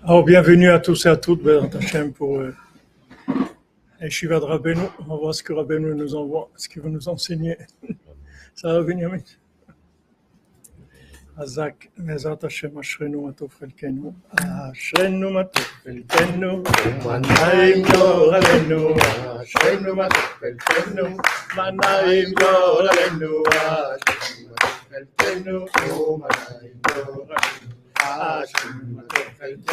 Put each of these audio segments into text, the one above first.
Alors, bienvenue à tous et à toutes, Bézat Hachem, pour Yeshiva de Rabbeinu. On va voir ce que Rabbeinu nous envoie, ce qu'il veut nous enseigner. Ça va, Benjamin? Azak, Bézat Hachem, Ashrenu Matov Chelkenu, Ashrenu Matov Chelkenu, Manaim Yoralenu, Ashrenu Matov Chelkenu, Manaim Yoralenu, Ashrenu Matov Chelkenu, Manaim Yoralenu. Ashrenu Matov Chelkenu,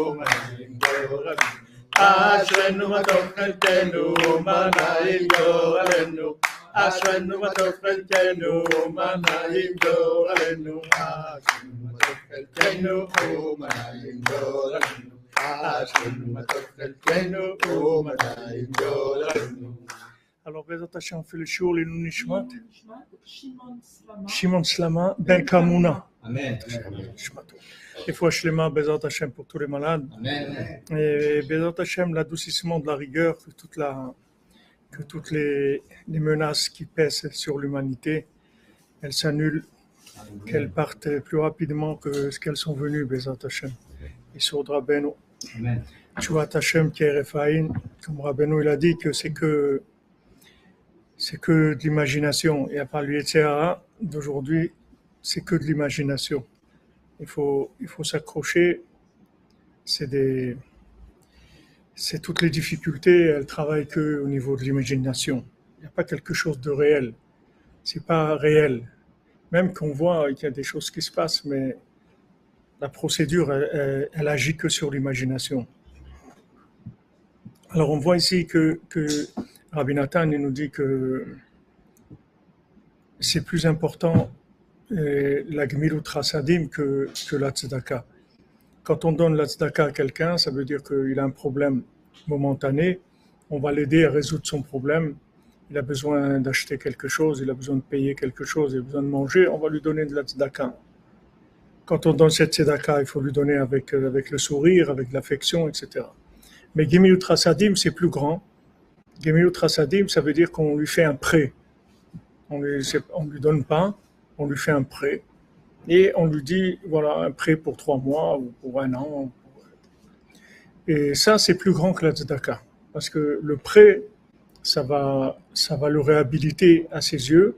Manaim Yoralenu. Ashrenu Matov Chelkenu, Manaim Yoralenu. Ashrenu Matov Chelkenu, Manaim Yoralenu. Ashrenu Matov Chelkenu, Manaim Yoralenu. Ashrenu Matov Chelkenu, Manaim Yoralenu. Alors, Bézat Hachem, on fait le shiur Leilul Nishmat. Shimon Slama, Ben Kamuna. Amen. Et fois Shlema, Bézat Hachem pour tous les malades. Amen. Et Bézat Hachem, l'adoucissement de la rigueur, que toutes les menaces qui pèsent sur l'humanité, elles s'annulent, qu'elles partent plus rapidement que ce qu'elles sont venues, Bézat Hachem. Et sur Rabbeinu. Amen. Tshuvat Hachem qui est Refaïn, comme Rabbeinu il a dit que c'est que de l'imagination. Et à part l'Yetzirah d'aujourd'hui, c'est que de l'imagination. Il faut s'accrocher. C'est toutes les difficultés, elles travaillent que au niveau de l'imagination. Il n'y a pas quelque chose de réel. C'est pas réel. Même qu'on voit qu'il y a des choses qui se passent, mais la procédure, elle agit que sur l'imagination. Alors on voit ici que Rabbi Nathan il nous dit que c'est plus important la Gmilut Chasadim que la Tzedaka. Quand on donne la Tzedaka à quelqu'un, ça veut dire qu'il a un problème momentané, on va l'aider à résoudre son problème. Il a besoin d'acheter quelque chose, il a besoin de payer quelque chose, il a besoin de manger, on va lui donner de la Tzedaka. Quand on donne cette Tzedaka, il faut lui donner avec le sourire, avec l'affection, etc. Mais Gmilut Chasadim, c'est plus grand. Gemilut Chasadim, ça veut dire qu'on lui fait un prêt. On lui donne pas, on lui fait un prêt. Et on lui dit, voilà, un prêt pour 3 mois ou pour 1 an. Et ça, c'est plus grand que la tzedaka. Parce que le prêt, ça va le réhabiliter à ses yeux.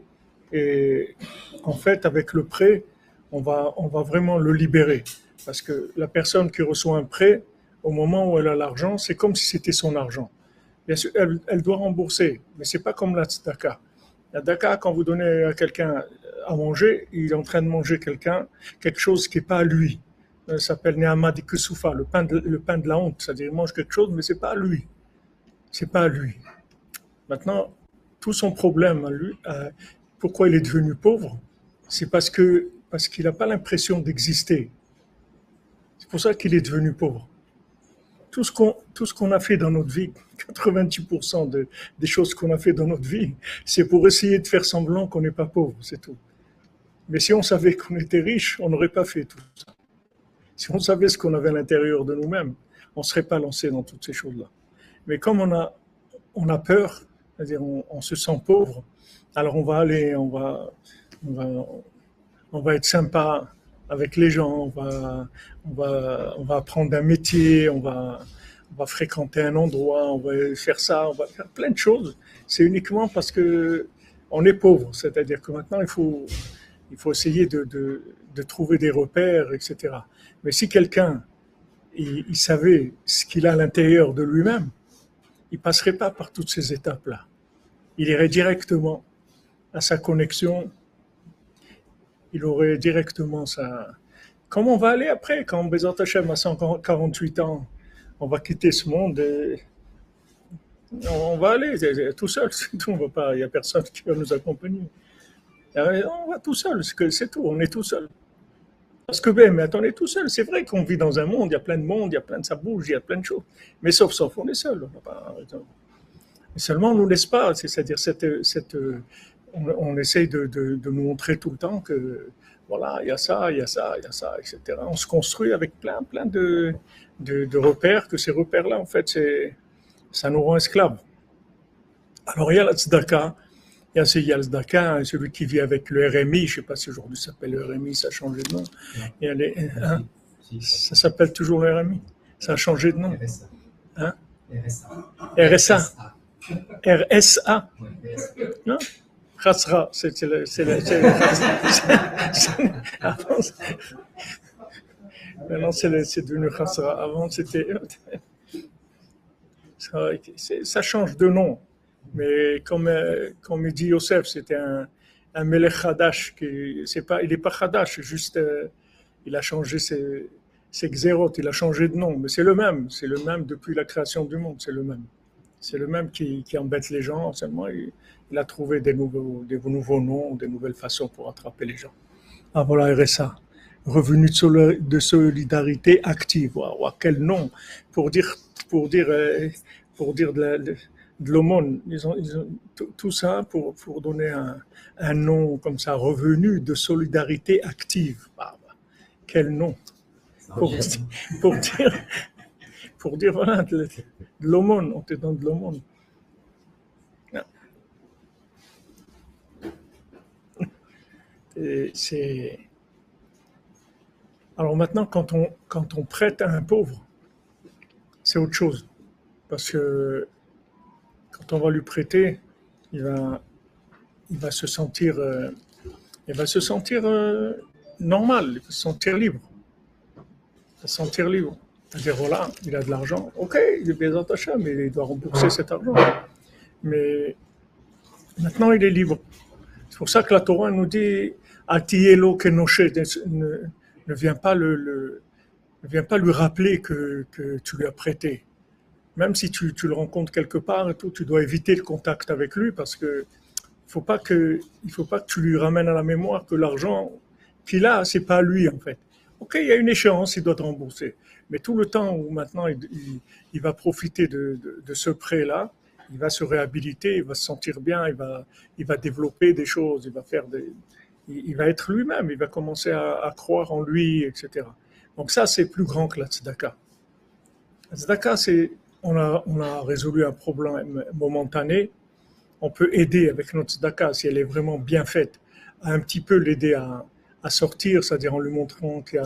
Et en fait, avec le prêt, on va vraiment le libérer. Parce que la personne qui reçoit un prêt, au moment où elle a l'argent, c'est comme si c'était son argent. Bien sûr, elle doit rembourser, mais c'est pas comme la tzedaka. La tzedaka, quand vous donnez à quelqu'un à manger, il est en train de manger quelque chose qui n'est pas à lui. Ça s'appelle Ne'ama Dikusufa, le pain de la honte. C'est-à-dire, il mange quelque chose, mais c'est pas à lui. C'est pas à lui. Maintenant, tout son problème à lui, pourquoi il est devenu pauvre, c'est parce qu'il n'a pas l'impression d'exister. C'est pour ça qu'il est devenu pauvre. Tout ce qu'on a fait dans notre vie, 90% des choses qu'on a fait dans notre vie, c'est pour essayer de faire semblant qu'on n'est pas pauvre, c'est tout. Mais si on savait qu'on était riche, on n'aurait pas fait tout ça. Si on savait ce qu'on avait à l'intérieur de nous-mêmes, on ne serait pas lancé dans toutes ces choses-là. Mais comme on a peur, c'est-à-dire on se sent pauvre, alors on va aller, on va être sympa avec les gens, on va apprendre un métier, on va fréquenter un endroit, on va faire ça, on va faire plein de choses. C'est uniquement parce que on est pauvre, c'est-à-dire que maintenant il faut essayer de trouver des repères, etc. Mais si quelqu'un il savait ce qu'il a à l'intérieur de lui-même, il passerait pas par toutes ces étapes-là. Il irait directement à sa connexion. Il aurait directement ça. Comment on va aller après, quand Bézat Hachem a 148 ans, on va quitter ce monde et on va aller tout seul, c'est tout. Il n'y a personne qui va nous accompagner. On va tout seul, c'est tout, on est tout seul. Parce que, ben, mais attendez, tout seul, c'est vrai qu'on vit dans un monde, il y a plein de monde, il y a plein de, ça bouge, il y a plein de choses. Mais sauf, on est seul. Mais seulement on ne nous laisse pas, c'est-à-dire on essaye de nous montrer tout le temps que, voilà, il y a ça, il y a ça, il y a ça, etc. On se construit avec plein de repères, que ces repères-là, en fait, ça nous rend esclaves. Alors il y a la tzedaka, il y a le tzedaka, celui qui vit avec le RMI, je ne sais pas si aujourd'hui ça s'appelle le RMI, ça a changé de nom. Il y a hein, ça s'appelle toujours le RMI, ça a changé de nom. Hein? RSA. RSA. Non? Khasra, maintenant c'est devenu Khasra. Avant c'était. Ça change de nom. Mais comme il dit Yosef, c'était un Melech Hadash. Il n'est pas Hadash, juste il a changé ses xérotes, il a changé de nom. Mais c'est le même depuis la création du monde, c'est le même. C'est le même qui embête les gens. Seulement, il a trouvé des nouveaux noms, des nouvelles façons pour attraper les gens. Ah voilà, RSA. Revenu de solidarité active. Wow, quel nom pour dire, pour dire, pour dire de l'aumône. Ils ont tout ça pour donner un nom comme ça, revenu de solidarité active. Ah, quel nom pour, pour dire, pour dire voilà, de l'aumône, on te donne de l'aumône. C'est... Alors maintenant, quand on prête à un pauvre, c'est autre chose. Parce que quand on va lui prêter, il va se sentir, normal, il va se sentir libre. Il va se sentir libre. C'est-à-dire, voilà, il a de l'argent, ok, il est bien attaché, mais il doit rembourser cet argent. Mais maintenant, il est libre. C'est pour ça que la Torah nous dit Atielo Kenoshe, ne viens pas lui rappeler que tu lui as prêté. Même si tu le rencontres quelque part et tout, tu dois éviter le contact avec lui parce que il faut pas que tu lui ramènes à la mémoire que l'argent qu'il a, c'est pas lui en fait. Ok, il y a une échéance, il doit te rembourser. Mais tout le temps où maintenant il va profiter de ce prêt-là, il va se réhabiliter, il va se sentir bien, il va développer des choses, il va être lui-même, il va commencer à croire en lui, etc. Donc ça, c'est plus grand que la tzedaka. La tzedaka, on a résolu un problème momentané. On peut aider avec notre tzedaka, si elle est vraiment bien faite, à un petit peu l'aider à sortir, c'est-à-dire en lui montrant qu'il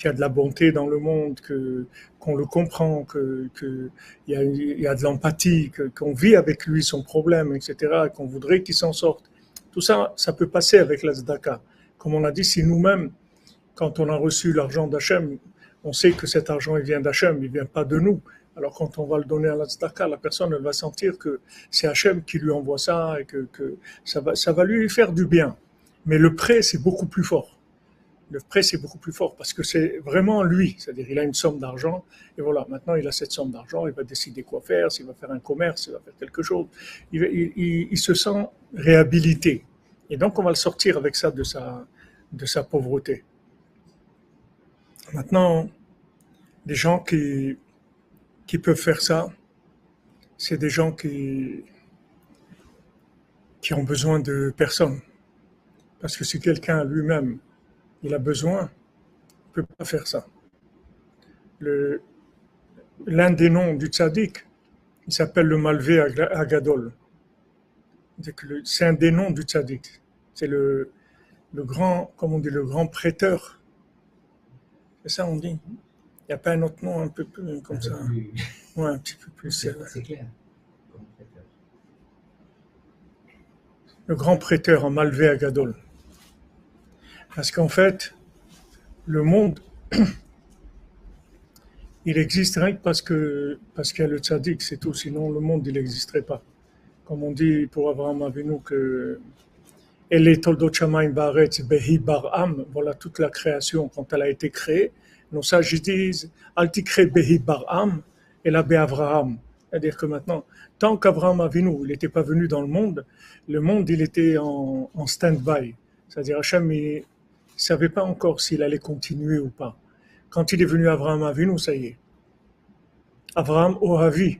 y a de la bonté dans le monde, qu'on le comprend, qu'il y a de l'empathie, qu'on vit avec lui son problème, etc., qu'on voudrait qu'il s'en sorte. Tout ça, ça peut passer avec la tzedaka. Comme on a dit, si nous-mêmes, quand on a reçu l'argent d'Hachem, on sait que cet argent il vient d'Hachem, il ne vient pas de nous. Alors quand on va le donner à la tzedaka, la personne elle va sentir que c'est Hachem qui lui envoie ça et que ça va lui faire du bien. Mais le prêt, c'est beaucoup plus fort. Le prêt, c'est beaucoup plus fort parce que c'est vraiment lui. C'est-à-dire, il a une somme d'argent et voilà, maintenant il a cette somme d'argent, il va décider quoi faire, s'il va faire un commerce, s'il va faire quelque chose. Il se sent réhabilité. Et donc, on va le sortir avec ça de sa pauvreté. Maintenant, les gens qui peuvent faire ça, c'est des gens qui ont besoin de personne. Parce que si quelqu'un lui-même, il a besoin, il ne peut pas faire ça. L'un des noms du tzaddik, il s'appelle le Malvé Agadol. C'est un des noms du tzaddik. C'est le grand, comme on dit, le grand prêteur. C'est ça on dit. Il n'y a pas un autre nom un peu plus comme ça. Ouais, un petit peu plus. C'est clair. Le grand prêteur en Malvé Agadol. Parce qu'en fait, le monde, il existe rien que parce qu'il y a le tzaddik, c'est tout. Sinon, le monde, il n'existerait pas. Comme on dit pour Abraham Avinu que Ele toldot shamayim ba'aretz behi bar'am, voilà toute la création quand elle a été créée. Nos sages disent Al tikre behi bar'am et la be'avraham. C'est-à-dire que maintenant, tant qu'Abraham Avinu, il n'était pas venu dans le monde, il était en stand-by. C'est-à-dire Hachem, Il ne savait pas encore s'il allait continuer ou pas. Quand il est venu Abraham Avinu, ça y est. Abraham Ohavi. Vous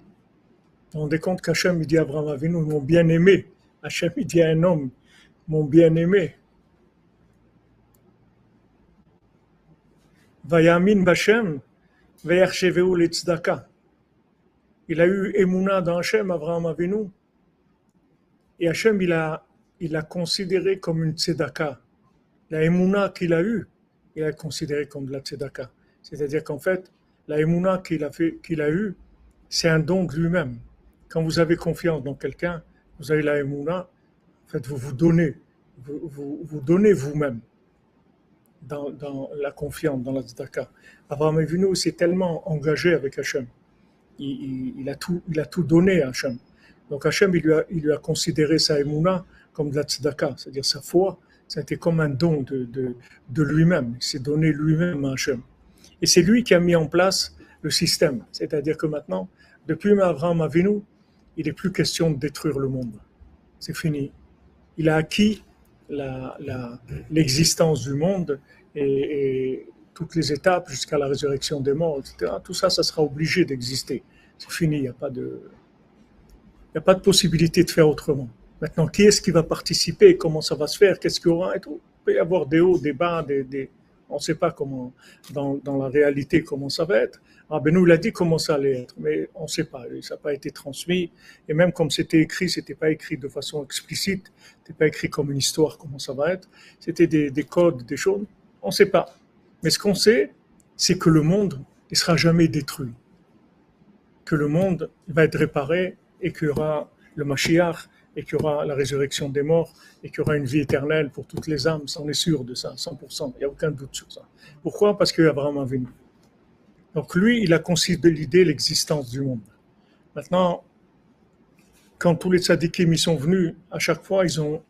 vous rendez compte qu'Hachem, il dit à Abraham Avinu, mon bien-aimé. Hachem, il dit à un homme, mon bien-aimé. Vayamin Bachem, Vayarcheveu Letzdaka. Il a eu Emouna dans Hachem, Abraham Avinu. Et Hachem, il a considéré comme une tzedaka. La Emouna qu'il a eue, il a considéré comme de la tzedaka. C'est-à-dire qu'en fait, la Emouna qu'il a eue, c'est un don de lui-même. Quand vous avez confiance dans quelqu'un, vous avez la Emouna, en fait, vous vous donnez, vous donnez vous-même dans la confiance, dans la tzedaka. Abraham Avinu s'est tellement engagé avec Hachem. Il a tout donné à Hachem. Donc Hachem, il lui a considéré sa Emouna comme de la tzedaka, c'est-à-dire sa foi, c'était comme un don de lui-même. Il s'est donné lui-même à Hachem. Et c'est lui qui a mis en place le système. C'est-à-dire que maintenant, depuis Abraham Avinu, il n'est plus question de détruire le monde. C'est fini. Il a acquis l'existence du monde et toutes les étapes jusqu'à la résurrection des morts, etc. Tout ça, ça sera obligé d'exister. C'est fini, il n'y a pas de possibilité de faire autrement. Maintenant, qui est-ce qui va participer? Comment ça va se faire? Qu'est-ce qu'il y aura et tout? Il peut y avoir des hauts, des bas, on ne sait pas comment, dans la réalité, comment ça va être. Rabbeinu l'a dit comment ça allait être, mais on ne sait pas. Ça n'a pas été transmis. Et même comme c'était écrit, ce n'était pas écrit de façon explicite. Ce n'était pas écrit comme une histoire, comment ça va être. C'était des codes, des choses. On ne sait pas. Mais ce qu'on sait, c'est que le monde ne sera jamais détruit. Que le monde va être réparé et qu'il y aura le Mashiach et qu'il y aura la résurrection des morts et qu'il y aura une vie éternelle pour toutes les âmes. On est sûr de ça, 100%. Il n'y a aucun doute sur ça. Pourquoi? Parce qu'Abraham a venu. Donc lui, il a considéré l'existence du monde. Maintenant, quand tous les tzadikim y sont venus, à chaque fois, ils ont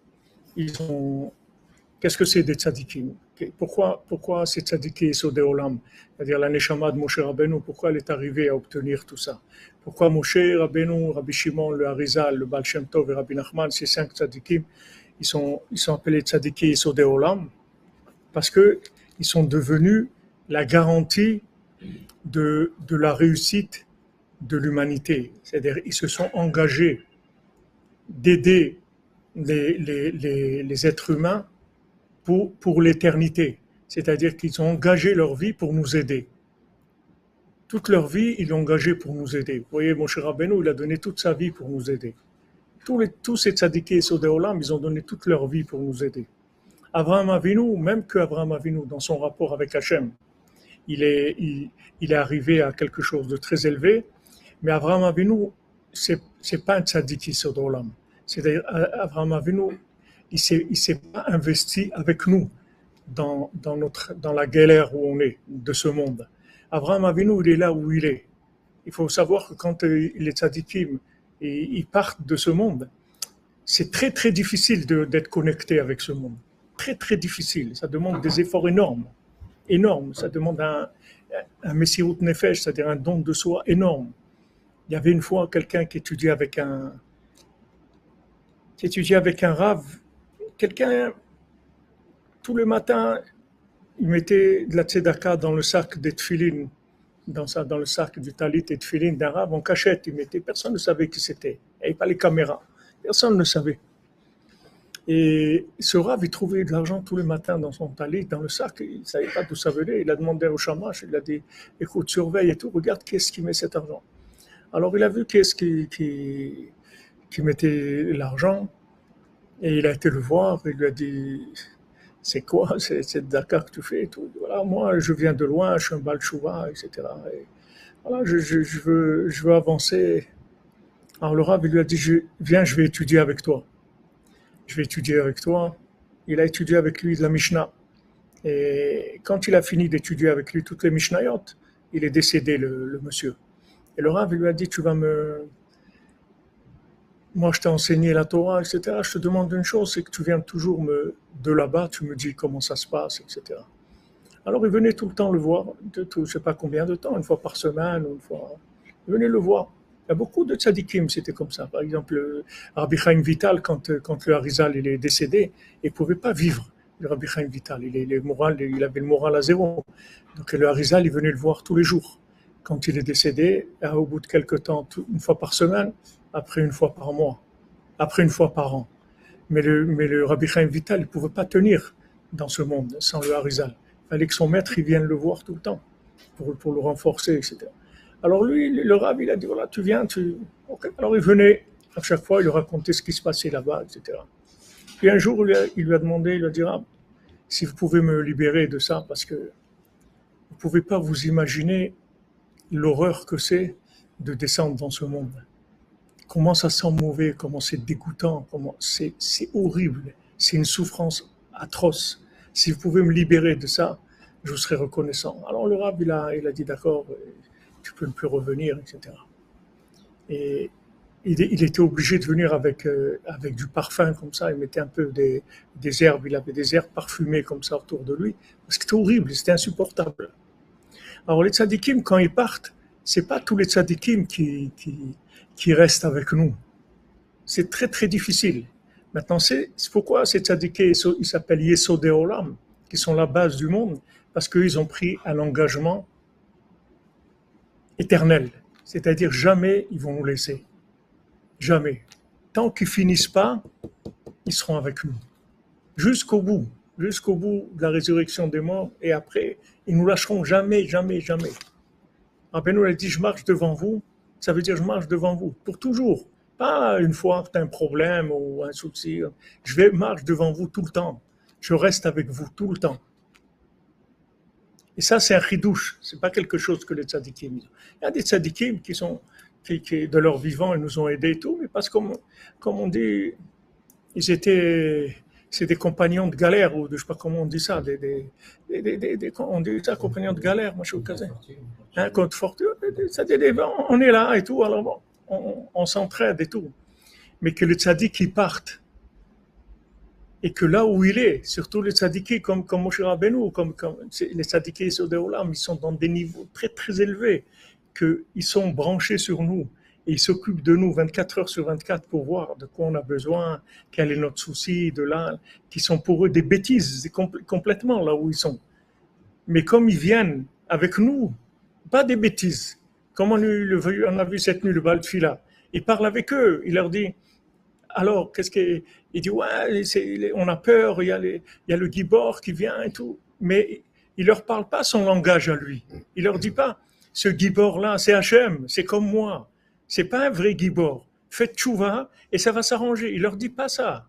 qu'est-ce que c'est des tzadikim? Pourquoi ces tzadikim sont des olam? C'est-à-dire la neshama de Moshe Rabbeinu, pourquoi elle est arrivée à obtenir tout ça? Pourquoi Moshe Rabbeinu, Rabbi Shimon, le Harizal, le Baal Shem Tov et Rabbi Nachman, ces 5 tzadikim, ils sont appelés tzadikim sont des olam parce que ils sont devenus la garantie de la réussite de l'humanité. C'est-à-dire ils se sont engagés d'aider les êtres humains pour l'éternité. C'est-à-dire qu'ils ont engagé leur vie pour nous aider. Toute leur vie, ils l'ont engagé pour nous aider. Vous voyez, Moshe Rabbeinu, il a donné toute sa vie pour nous aider. Tous ces tzadikim et Sodei Olam, ils ont donné toute leur vie pour nous aider. Abraham Avinu, même que Abraham Avinu, dans son rapport avec Hachem, il est arrivé à quelque chose de très élevé, mais Abraham Avinu, c'est pas un tzaddik Sodei Olam. C'est-à-dire, Abraham Avinu, il s'est pas investi avec nous dans la galère où on est, de ce monde. Abraham Avinu, il est là où il est. Il faut savoir que quand les tzadikim, ils partent de ce monde, c'est très très difficile d'être connecté avec ce monde. Très très difficile. Ça demande des efforts énormes. Énormes. Ça demande un Messirut Nefesh, c'est-à-dire un don de soi énorme. Il y avait une fois quelqu'un qui étudiait avec un rave. Quelqu'un, tout le matin, il mettait de la tzedaka dans le sac des tefilines, dans le sac du talit et tefilines d'un rave en cachette. Il mettait, personne ne savait qui c'était. Il n'y avait pas les caméras. Personne ne savait. Et ce rave, il trouvait de l'argent tous les matins dans son talit, dans le sac. Il ne savait pas d'où ça venait. Il a demandé au shamash, il a dit, écoute, surveille et tout, regarde qui est-ce qui met cet argent. Alors il a vu qui est-ce qui mettait l'argent. Et il a été le voir, il lui a dit, c'est quoi cette Dakar que tu fais et tout. Voilà, moi, je viens de loin, je suis un Baal Tshuva, etc. Et voilà, je veux avancer. Alors le Rav, il lui a dit, viens, je vais étudier avec toi. Je vais étudier avec toi. Il a étudié avec lui de la Mishnah. Et quand il a fini d'étudier avec lui toutes les Mishnayot, il est décédé, le monsieur. Et le Rav, il lui a dit, moi, je t'ai enseigné la Torah, etc. Je te demande une chose, c'est que tu viens toujours de là-bas, tu me dis comment ça se passe, etc. Alors, il venait tout le temps le voir, je ne sais pas combien de temps, une fois par semaine, une fois. Il venait le voir. Il y a beaucoup de tzadikim, c'était comme ça. Par exemple, Rabbi Chaim Vital, quand le Harizal il est décédé, il ne pouvait pas vivre. le Rabbi Chaim Vital. Il avait le moral à zéro. Donc le Harizal, il venait le voir tous les jours. Quand il est décédé, au bout de quelques temps, une fois par semaine, après une fois par mois, après une fois par an. Mais le Rabbi Chaim Vital, il ne pouvait pas tenir dans ce monde sans le Harizal. Il fallait que son maître il vienne le voir tout le temps pour le renforcer, etc. Alors lui, le Rabbi, il a dit, voilà, tu viens, Okay. Alors il venait, à chaque fois, il lui racontait ce qui se passait là-bas, etc. Puis un jour, il lui a demandé, il lui a dit, ah, si vous pouvez me libérer de ça, parce que vous ne pouvez pas vous imaginer l'horreur que c'est de descendre dans ce monde. Comment ça sent mauvais, comment c'est dégoûtant, comment c'est horrible, c'est une souffrance atroce. Si vous pouvez me libérer de ça, je vous serai reconnaissant. Alors le Rav, il a dit d'accord, tu peux ne plus revenir, etc. Et il était obligé de venir avec du parfum comme ça, il mettait un peu des herbes, il avait des herbes parfumées comme ça autour de lui, parce que c'était horrible, c'était insupportable. Alors les tzadikim, quand ils partent, c'est pas tous les tzadikim qui restent avec nous. C'est très très difficile. Maintenant, c'est pourquoi ces tzadikim, ils s'appellent Yesodei Olam, qui sont la base du monde, parce qu'ils ont pris un engagement éternel. C'est-à-dire jamais ils vont nous laisser. Jamais. Tant qu'ils finissent pas, ils seront avec nous. Jusqu'au bout de la résurrection des morts, et après, ils nous lâcheront jamais, jamais, jamais. Rabbeinu a dit, je marche devant vous, ça veut dire je marche devant vous, pour toujours. Pas une fois que tu as un problème ou un souci. Je marche devant vous tout le temps. Je reste avec vous tout le temps. Et ça, c'est un chidouche. C'est pas quelque chose que les tzadikim. Il y a des tzadikim qui de leur vivant, ils nous ont aidés et tout, mais parce que, comme on dit, c'est des compagnons de galère, ou je sais pas comment on dit ça, on dit ça, compagnons de galère, moi je suis au casé. Contre fortune, on est là et tout, alors bon, on s'entraide et tout. Mais que le tzadik qui parte, et que là où il est, surtout les tzadikis comme Moshe Rabbeinu, comme les tzadikis Yesodei Olam, ils sont dans des niveaux très très élevés, qu'ils sont branchés sur nous et ils s'occupent de nous 24 heures sur 24 pour voir de quoi on a besoin, quel est notre souci, qui sont pour eux des bêtises complètement là où ils sont. Mais comme ils viennent avec nous, pas des bêtises, comme on a vu cette nuit le Baal Tfila, il parle avec eux, il leur dit, alors il dit, ouais, on a peur, il y a le Gibor qui vient et tout, mais il leur parle pas son langage à lui, il leur dit pas, ce Gibor-là, c'est Hachem, c'est comme moi. C'est pas un vrai Gibor. Faites tchouva et ça va s'arranger. Il leur dit pas ça.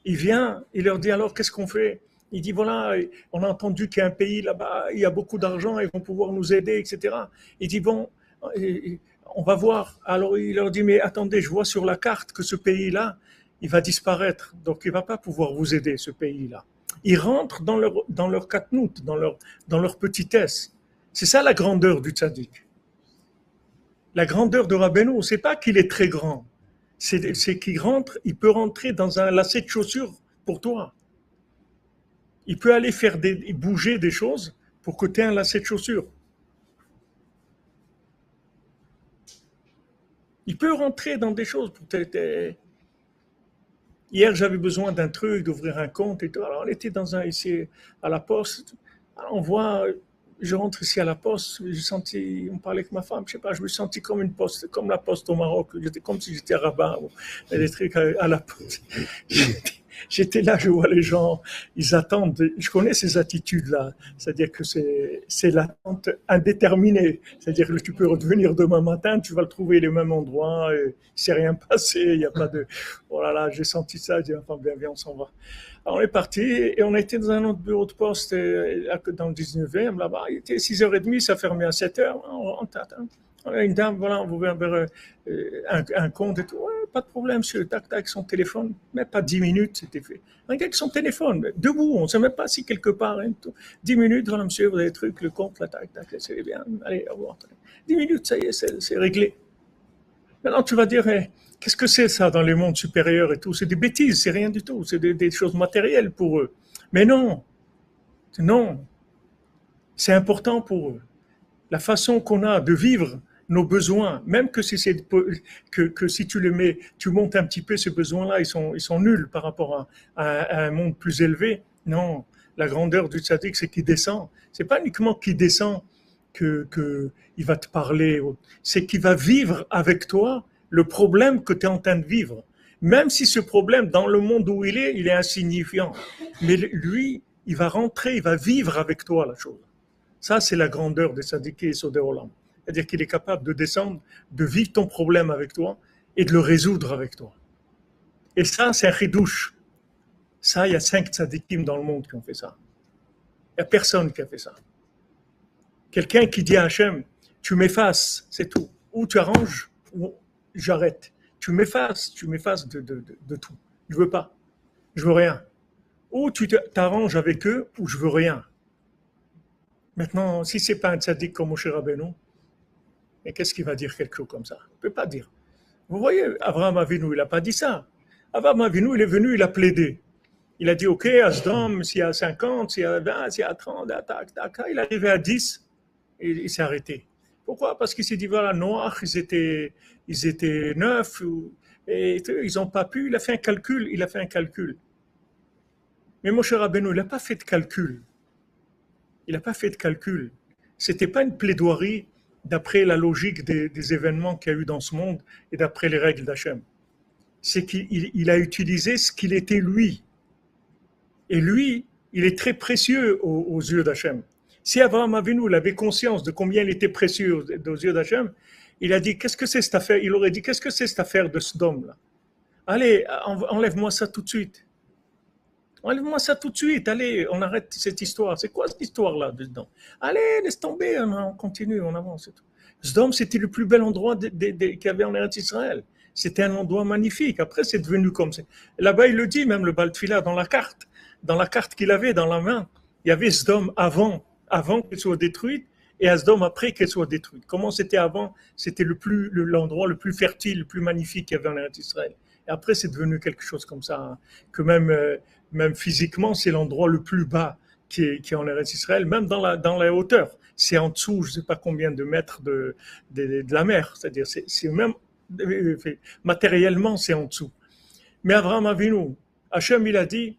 Il vient, il leur dit alors qu'est-ce qu'on fait? Il dit voilà, on a entendu qu'il y a un pays là-bas, il y a beaucoup d'argent, ils vont pouvoir nous aider, etc. Il dit bon, on va voir. Alors il leur dit mais attendez, je vois sur la carte que ce pays-là, il va disparaître. Donc il va pas pouvoir vous aider, ce pays-là. Ils rentrent dans leur katnout, dans leur petitesse. C'est ça la grandeur du tzaddik. La grandeur de Rabbeinu, c'est pas qu'il est très grand. C'est qu'il rentre, il peut rentrer dans un lacet de chaussures pour toi. Il peut aller bouger des choses pour que tu aies un lacet de chaussures. Il peut rentrer dans des choses pour Hier, j'avais besoin d'un truc, d'ouvrir un compte et tout. Alors, on était ici à la poste. Alors, on voit, je rentre ici à la poste, on parlait avec ma femme, je sais pas, je me sentis comme une poste, comme la poste au Maroc. J'étais comme si j'étais à Rabat, des trucs à la poste. J'étais là, je vois les gens, ils attendent. Je connais ces attitudes-là. C'est-à-dire que c'est l'attente indéterminée. C'est-à-dire que tu peux revenir demain matin, tu vas le trouver les mêmes endroits, il ne s'est rien passé, il n'y a pas de... Oh là là, j'ai senti ça, j'ai dit, enfin, bien, on s'en va. Alors, on est parti et on a été dans un autre bureau de poste dans le 19e, là-bas. Il était 6h30, ça fermait à 7h. On t'attend. Une dame, voilà, on voulait avoir un compte et tout. Ouais, pas de problème, monsieur. Tac, tac, son téléphone. Mais pas 10 minutes, c'était fait. Un gars avec son téléphone, debout, on ne sait même pas si quelque part. Hein, 10 minutes, voilà, monsieur, vous avez le truc, le compte, là, tac, tac, c'est bien. Allez, au revoir. 10 minutes, ça y est, c'est réglé. Maintenant, tu vas dire, qu'est-ce que c'est ça dans les mondes supérieurs et tout? C'est des bêtises, c'est rien du tout. C'est des choses matérielles pour eux. Mais non, c'est important pour eux. La façon qu'on a de vivre nos besoins, même que si tu les mets, tu montes un petit peu ces besoins-là, ils sont nuls par rapport à un monde plus élevé. Non, la grandeur du tzaddik, c'est qu'il descend. C'est pas uniquement qu'il descend que il va te parler, c'est qu'il va vivre avec toi le problème que tu es en train de vivre. Même si ce problème, dans le monde où il est insignifiant. Mais lui, il va rentrer, il va vivre avec toi la chose. Ça, c'est la grandeur des tzaddikim et Sodei Olam. C'est-à-dire qu'il est capable de descendre, de vivre ton problème avec toi et de le résoudre avec toi. Et ça, c'est un chidouche. Ça, il y a 5 tzaddikim dans le monde qui ont fait ça. Il n'y a personne qui a fait ça. Quelqu'un qui dit à Hachem, tu m'effaces, c'est tout. Ou tu arranges, ou j'arrête. Tu m'effaces de tout. Je veux pas. Je veux rien. Ou tu t'arranges avec eux, ou je veux rien. Maintenant, si c'est pas un tzaddik comme Moshe Rabbeinu, et qu'est-ce qu'il va dire quelque chose comme ça? Il ne peut pas dire. Vous voyez, Abraham Avinu, il n'a pas dit ça. Abraham Avinu, il est venu, il a plaidé. Il a dit, OK, Asdom, s'il y a 50, s'il y a 20, s'il y a 30, il est arrivé à 10 et il s'est arrêté. Pourquoi? Parce qu'il s'est dit, voilà, Noach, ils étaient 9, et ils n'ont pas pu, il a fait un calcul. Mais Moshe Rabbeinu, il n'a pas fait de calcul. Il n'a pas fait de calcul. C'était pas une plaidoirie d'après la logique des événements qu'il y a eu dans ce monde et d'après les règles d'Hachem. C'est qu'il a utilisé ce qu'il était lui. Et lui, il est très précieux aux yeux d'Hachem. Si Abraham Avinu il avait conscience de combien il était précieux aux yeux d'Hachem, il a dit, qu'est-ce que c'est cette affaire? Il aurait dit, qu'est-ce que c'est cette affaire de Sodome là? Allez, enlève-moi ça tout de suite. Enlève-moi ça tout de suite. Allez, on arrête cette histoire. C'est quoi cette histoire-là dedans? Allez, laisse tomber, on continue, on avance. Et tout. Sodome, c'était le plus bel endroit qu'il y avait en Eretz Israël. C'était un endroit magnifique. Après, c'est devenu comme ça. Là-bas, il le dit, même le Baal Tefila, dans la carte qu'il avait dans la main, il y avait Sodome avant qu'elle soit détruite, et Sodome après qu'elle soit détruite. Comment c'était avant? C'était l'endroit le plus fertile, le plus magnifique qu'il y avait en Eretz Israël. Et après, c'est devenu quelque chose comme ça, hein, que même physiquement, c'est l'endroit le plus bas qui est en Eretz Israël, même dans la hauteur. C'est en dessous, je ne sais pas combien de mètres de la mer. C'est-à-dire, c'est même matériellement, c'est en dessous. Mais Abraham Avinu, Hachem, il a dit,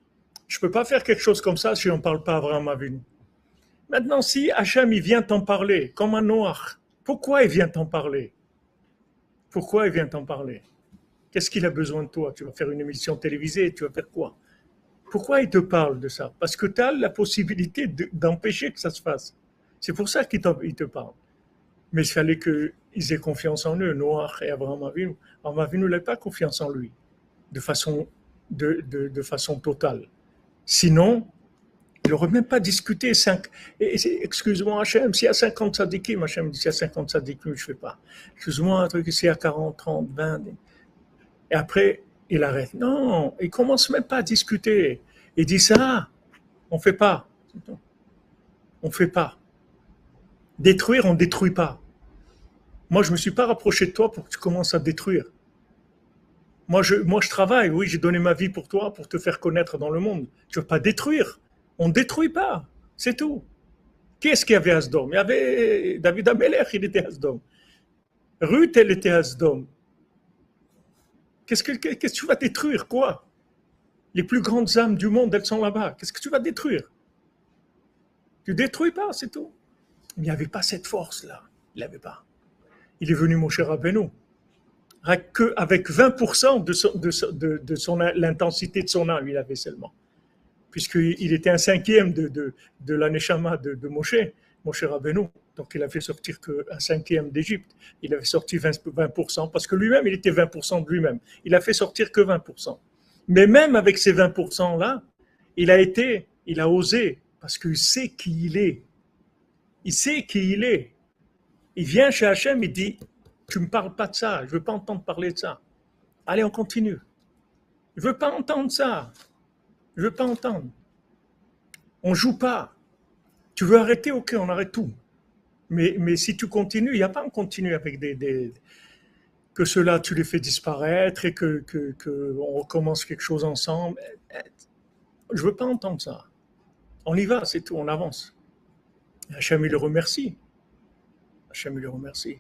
je ne peux pas faire quelque chose comme ça si on ne parle pas à Abraham Avinu. Maintenant, si Hachem, il vient t'en parler, comme un Noach, pourquoi il vient t'en parler? Pourquoi il vient t'en parler? Qu'est-ce qu'il a besoin de toi? Tu vas faire une émission télévisée, tu vas faire quoi? Pourquoi il te parle de ça? Parce que tu as la possibilité d'empêcher que ça se fasse. C'est pour ça qu'il te parle. Mais il fallait qu'ils aient confiance en eux, Noach et Abraham Avinu. Abraham Avinu n'avait pas confiance en lui, de façon totale. Sinon, il n'aurait même pas discuté. Excuse-moi Hachem, s'il y a 50 tzadikim, Hachem dit s'il y a 50 tzadikim, je ne fais pas. Excuse-moi, un truc, s'il y a 40, 30, 20. Et après, il arrête. Non, il ne commence même pas à discuter. Il dit ça, on ne fait pas. On ne fait pas. Détruire, on ne détruit pas. Moi, je ne me suis pas rapproché de toi pour que tu commences à détruire. Moi, je travaille, oui, j'ai donné ma vie pour toi, pour te faire connaître dans le monde. Tu ne veux pas détruire. On ne détruit pas. C'est tout. Qu'est-ce qu'il y avait à Sodome? Il y avait David Amelech, il était à Sodome. Ruth, elle était à Sodome. Qu'est-ce que tu vas détruire? Quoi? Les plus grandes âmes du monde, elles sont là-bas. Qu'est-ce que tu vas détruire? Tu ne détruis pas, c'est tout. Il n'y avait pas cette force-là. Il n'avait pas. Il est venu, mon cher Rabbeinu, avec 20% de l'intensité de son âme, il avait seulement. Puisqu'il était un cinquième de la Neshama de Moshe Rabbeinu. Donc il a fait sortir qu'un cinquième d'Égypte. Il avait sorti 20%, parce que lui-même, il était 20% de lui-même. Il a fait sortir que 20%. Mais même avec ces 20%-là, il a osé, parce qu'il sait qui il est. Il sait qui il est. Il vient chez Hachem, il dit, tu ne me parles pas de ça, je ne veux pas entendre parler de ça. Allez, on continue. Je ne veux pas entendre ça. Je ne veux pas entendre. On ne joue pas. Tu veux arrêter? Ok, on arrête tout. Mais si tu continues, il n'y a pas on continue avec que cela tu les fais disparaître et que on recommence quelque chose ensemble. Je ne veux pas entendre ça. On y va, c'est tout, on avance. Hachem, il le remercie. Hachem, il le remercie.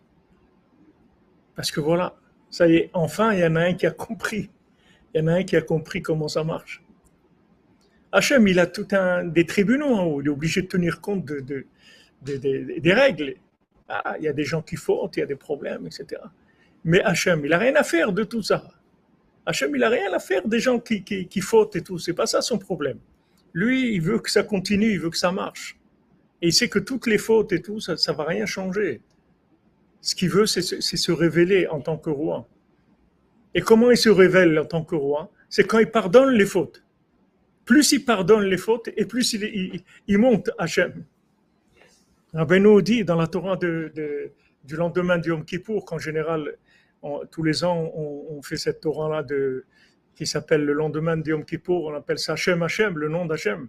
Parce que voilà, ça y est, enfin, il y en a un qui a compris. Il y en a un qui a compris comment ça marche. Hachem, il a des tribunaux en haut. Il est obligé de tenir compte des règles. Ah, il y a des gens qui fautent, il y a des problèmes, etc. Mais Hachem, il n'a rien à faire de tout ça. Hachem, il n'a rien à faire des gens qui fautent et tout. C'est pas ça son problème. Lui, il veut que ça continue, il veut que ça marche. Et il sait que toutes les fautes et tout, ça ne va rien changer. Ce qu'il veut, c'est se révéler en tant que roi. Et comment il se révèle en tant que roi? C'est quand il pardonne les fautes. Plus il pardonne les fautes, et plus il monte Hachem. Rabbeinu dit dans la Torah du lendemain du Yom Kippour, qu'en général, tous les ans, on fait cette Torah-là qui s'appelle le lendemain du Yom Kippour, on appelle ça Hachem Hachem, le nom d'Hachem.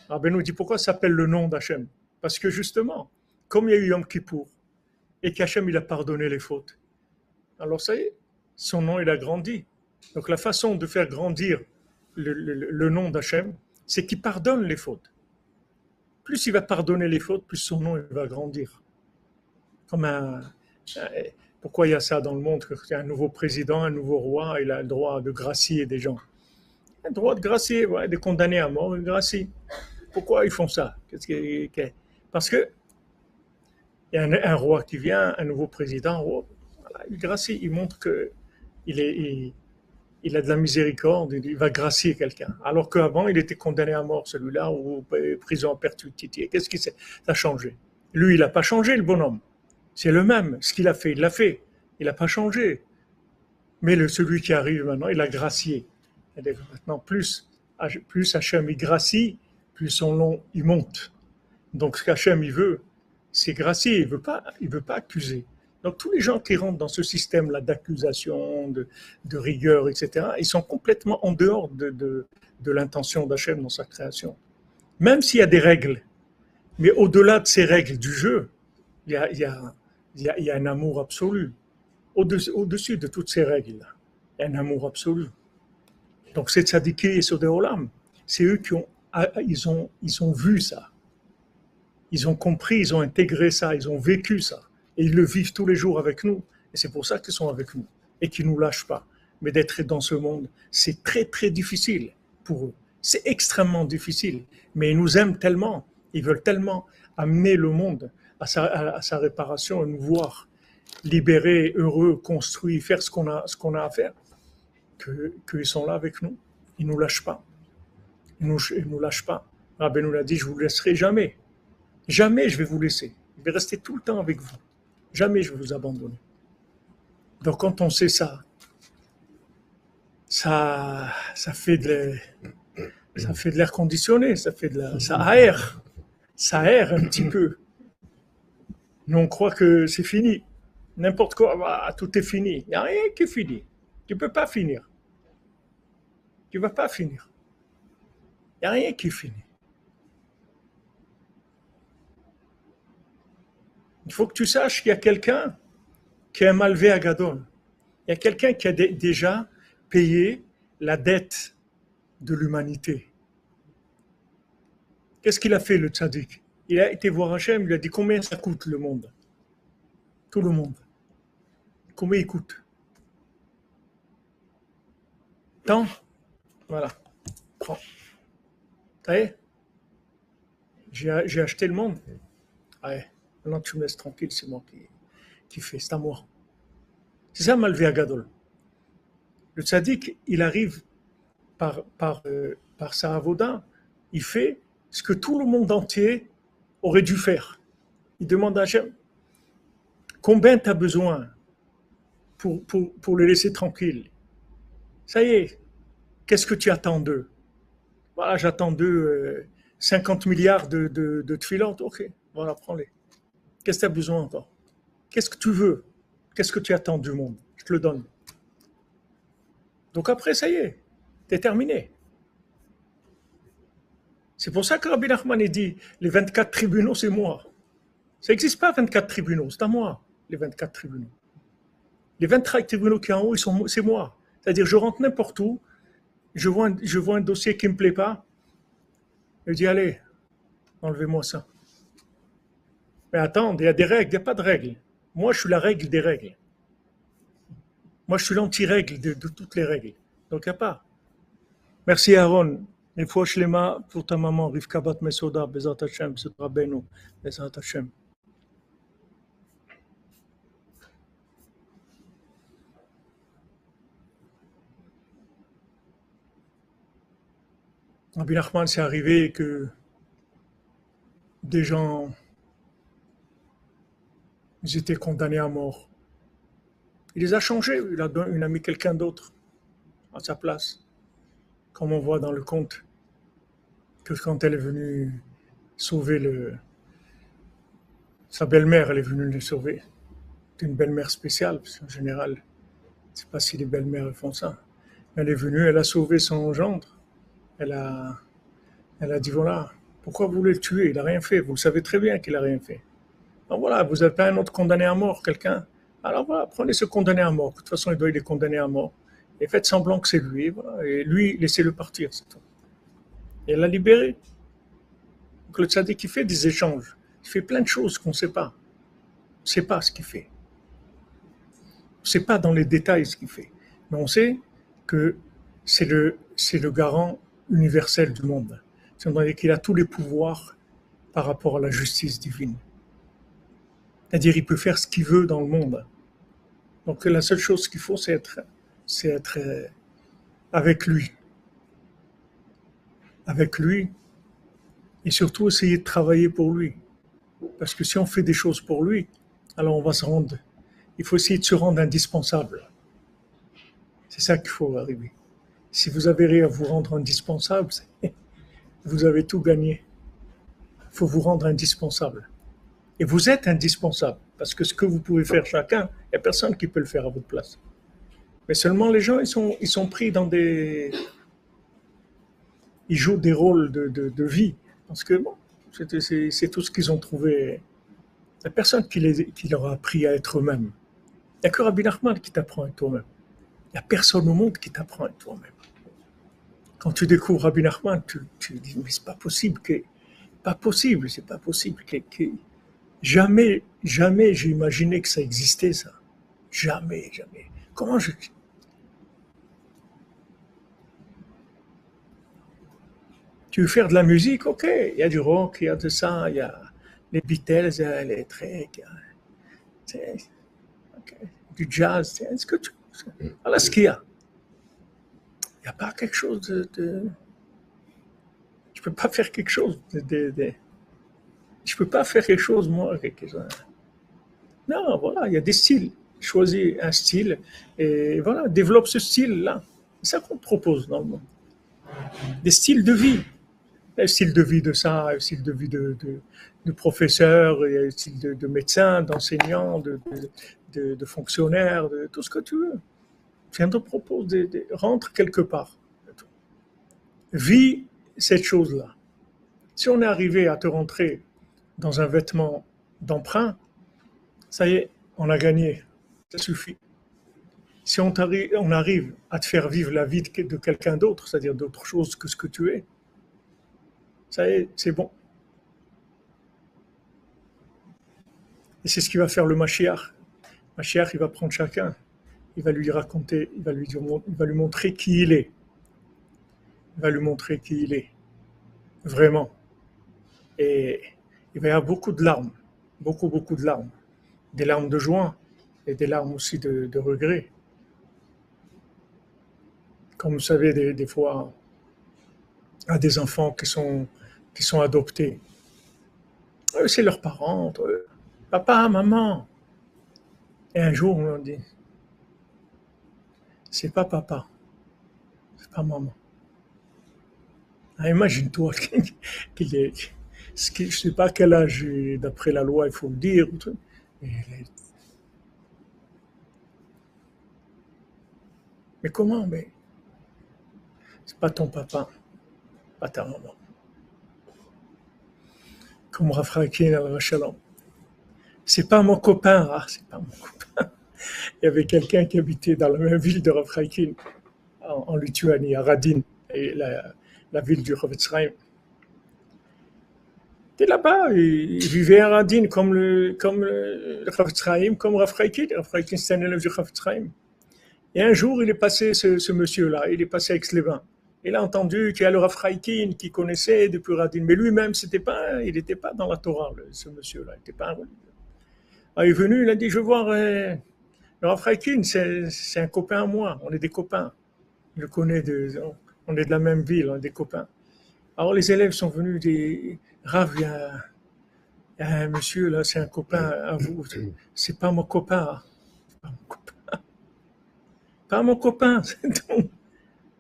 Rabbeinu dit pourquoi ça s'appelle le nom d'Hachem? Parce que justement, comme il y a eu Yom Kippour, et qu'Hachem il a pardonné les fautes, alors ça y est, son nom il a grandi. Donc la façon de faire grandir le nom d'Hachem, c'est qu'il pardonne les fautes. Plus il va pardonner les fautes, plus son nom il va grandir. Pourquoi il y a ça dans le monde? Il y a un nouveau président, un nouveau roi, il a le droit de gracier des gens. Il a le droit de gracier, ouais, de condamner à mort, il gracie. Pourquoi ils font ça? Parce que il y a un roi qui vient, un nouveau président, voilà, il gracie, il montre qu'il a de la miséricorde, il va gracier quelqu'un. Alors qu'avant, il était condamné à mort, celui-là, ou prison à perpétuité. Qu'est-ce qui s'est changé? Lui, il n'a pas changé, le bonhomme. C'est le même. Ce qu'il a fait, il l'a fait. Il n'a pas changé. Mais celui qui arrive maintenant, il a gracié. Et maintenant, plus Hachem il gracie, plus son nom il monte. Donc, ce qu'Hachem il veut, c'est gracier. Il veut pas accuser. Donc, tous les gens qui rentrent dans ce système-là d'accusation, de rigueur, etc., ils sont complètement en dehors de l'intention d'Hachem dans sa création. Même s'il y a des règles, mais au-delà de ces règles du jeu, il y a un amour absolu. Au-dessus de toutes ces règles-là, il y a un amour absolu. Donc, c'est Tzadiki et Sodé Olam. C'est eux ils ont vu ça. Ils ont compris, ils ont intégré ça, ils ont vécu ça. Et ils le vivent tous les jours avec nous. Et c'est pour ça qu'ils sont avec nous. Et qu'ils ne nous lâchent pas. Mais d'être dans ce monde, c'est très, très difficile pour eux. C'est extrêmement difficile. Mais ils nous aiment tellement. Ils veulent tellement amener le monde à sa réparation et nous voir libérés, heureux, construits, faire ce qu'on a à faire. Qu'ils sont là avec nous. Ils ne nous lâchent pas. Ils nous lâchent pas. Rabbi nous l'a dit, je ne vous laisserai jamais. Jamais je vais vous laisser. Je vais rester tout le temps avec vous. Jamais je vais vous abandonner. Donc quand on sait ça fait de l'air conditionné, ça aère un petit peu. Nous on croit que c'est fini. N'importe quoi, tout est fini. Il n'y a rien qui est fini. Tu ne peux pas finir. Tu ne vas pas finir. Il n'y a rien qui est fini. Il faut que tu saches qu'il y a quelqu'un qui a un malvé à Gadol. Il y a quelqu'un qui a déjà payé la dette de l'humanité. Qu'est-ce qu'il a fait, le tzaddik? Il a été voir Hachem, il lui a dit combien ça coûte le monde? Tout le monde. Combien il coûte? Tant? Voilà. Prends. Ça y est? J'ai acheté le monde. Ouais. Maintenant tu me laisses tranquille, c'est moi qui fais, c'est à moi. C'est ça Malvé Agadol. Le tzaddik, il arrive par sa avoda, il fait ce que tout le monde entier aurait dû faire. Il demande à Hachem, combien tu as besoin pour les laisser tranquilles? Ça y est, qu'est-ce que tu attends d'eux? Voilà, j'attends d'eux 50 milliards de tfilotes. Ok, voilà, prends-les. Qu'est-ce que tu as besoin encore? Qu'est-ce que tu veux? Qu'est-ce que tu attends du monde? Je te le donne. Donc après, ça y est, t'es terminé. C'est pour ça que Rabbi Nachman dit, les 24 tribunaux, c'est moi. Ça n'existe pas 24 tribunaux, c'est à moi, les 24 tribunaux. Les 23 tribunaux qui sont en haut, c'est moi. C'est-à-dire, je rentre n'importe où, je vois un dossier qui ne me plaît pas, je dis, allez, enlevez-moi ça. Mais attends, il y a des règles, il n'y a pas de règles. Moi, je suis la règle des règles. Moi, je suis l'anti-règle de toutes les règles. Donc, il n'y a pas. Merci, Aaron. Et fois Shlema pour ta maman, Rivka Bat Mesoda, Bezat Hashem, Sudra Benu, Bezat Hashem. Rabbi Nachman, c'est arrivé que des gens, ils étaient condamnés à mort. Il les a changés, il a mis quelqu'un d'autre à sa place. Comme on voit dans le conte, que quand elle est venue sauver sa belle-mère, elle est venue le sauver. C'est une belle-mère spéciale, parce qu'en général, je ne sais pas si les belles-mères font ça. Elle est venue, elle a sauvé son gendre. Elle a dit, voilà, pourquoi vous voulez le tuer? Il n'a rien fait. Vous savez très bien qu'il n'a rien fait. Alors voilà, vous n'avez pas un autre condamné à mort, quelqu'un. Alors voilà, prenez ce condamné à mort. De toute façon, il est condamné à mort. Et faites semblant que c'est lui. Voilà. Et lui, laissez-le partir, c'est tout. Et elle l'a libéré. Donc le tzaddik, il fait des échanges. Il fait plein de choses qu'on ne sait pas. On ne sait pas ce qu'il fait. On ne sait pas dans les détails ce qu'il fait. Mais on sait que c'est le garant universel du monde. C'est-à-dire qu'il a tous les pouvoirs par rapport à la justice divine. C'est-à-dire qu'il peut faire ce qu'il veut dans le monde. Donc la seule chose qu'il faut, c'est être avec lui. Avec lui, et surtout essayer de travailler pour lui. Parce que si on fait des choses pour lui, alors on va se rendre. Il faut essayer de se rendre indispensable. C'est ça qu'il faut arriver. Si vous avez à vous rendre indispensable, vous avez tout gagné. Il faut vous rendre indispensable. Et vous êtes indispensable. Parce que ce que vous pouvez faire chacun, il n'y a personne qui peut le faire à votre place. Mais seulement les gens, ils sont pris dans des... Ils jouent des rôles de vie. Parce que bon, c'est tout ce qu'ils ont trouvé. Il n'y a personne qui leur a appris à être eux-mêmes. Il n'y a que Rabbi Nachman qui t'apprend à être toi-même. Il n'y a personne au monde qui t'apprend à être toi-même. Quand tu découvres Rabbi Nachman, tu dis, mais c'est pas possible c'est pas possible jamais j'ai imaginé que ça existait, ça. Jamais. Comment je... Tu veux faire de la musique? Ok, il y a du rock, il y a de ça, il y a les Beatles, il y a les treks, okay, du jazz, ce que tu... Voilà ce qu'il y a. Il n'y a pas quelque chose de... Je peux pas faire quelque chose Je peux pas faire quelque chose, moi. Non, voilà, il y a des styles. Choisis un style et voilà, développe ce style-là. C'est ça qu'on te propose dans le monde. Des styles de vie. Un style de vie de ça, un style de vie de professeur, un style de médecin, d'enseignant, de fonctionnaire, de tout ce que tu veux. Viens te proposer, rentre quelque part. Vis cette chose-là. Si on est arrivé à te rentrer dans un vêtement d'emprunt, ça y est, on a gagné. Ça suffit. Si on arrive à te faire vivre la vie de quelqu'un d'autre, c'est-à-dire d'autre chose que ce que tu es, ça y est, c'est bon. Et c'est ce qui va faire le Mashiach. Mashiach, il va prendre chacun, il va lui raconter, il va lui montrer qui il est. Il va lui montrer qui il est, vraiment. Et il va y avoir beaucoup de larmes, beaucoup de larmes. Des larmes de joie et des larmes aussi de regret. Comme vous savez, des fois, il y a des enfants qui sont adoptés. Eux, c'est leurs parents, papa, maman. Et un jour, on leur dit, c'est pas papa, c'est pas maman. Ah, imagine-toi qu'il est, je ne sais pas quel âge, d'après la loi, il faut le dire. Mais comment? Mais c'est pas ton papa, pas ta maman. Comme Rafrakin al-Rachalom. C'est pas mon copain, c'est pas mon copain. Il y avait quelqu'un qui habitait dans la même ville de Rafrakin, en Lituanie, à Radin, et la ville du Chofetz Chaim. Et là-bas, il vivait à Radin comme le Chofetz Chaim, comme Rafrakin. Rafrakin, c'était un élève du Chofetz Chaim. Et un jour, il est passé, ce monsieur-là, il est passé à Aix-les-Bains. Il a entendu qu'il y a le Rav Chaikin qui connaissait depuis Radin, mais lui-même, il n'était pas dans la Torah, ce monsieur-là, il n'était pas un religieux. Il est venu, il a dit, je veux voir le Rav Chaikin, c'est un copain à moi, on est des copains. Je le connais, on est de la même ville, on est des copains. Alors les élèves sont venus, des Rav, il y a un monsieur là, c'est un copain à vous. C'est pas mon copain. Pas mon copain. Pas mon copain.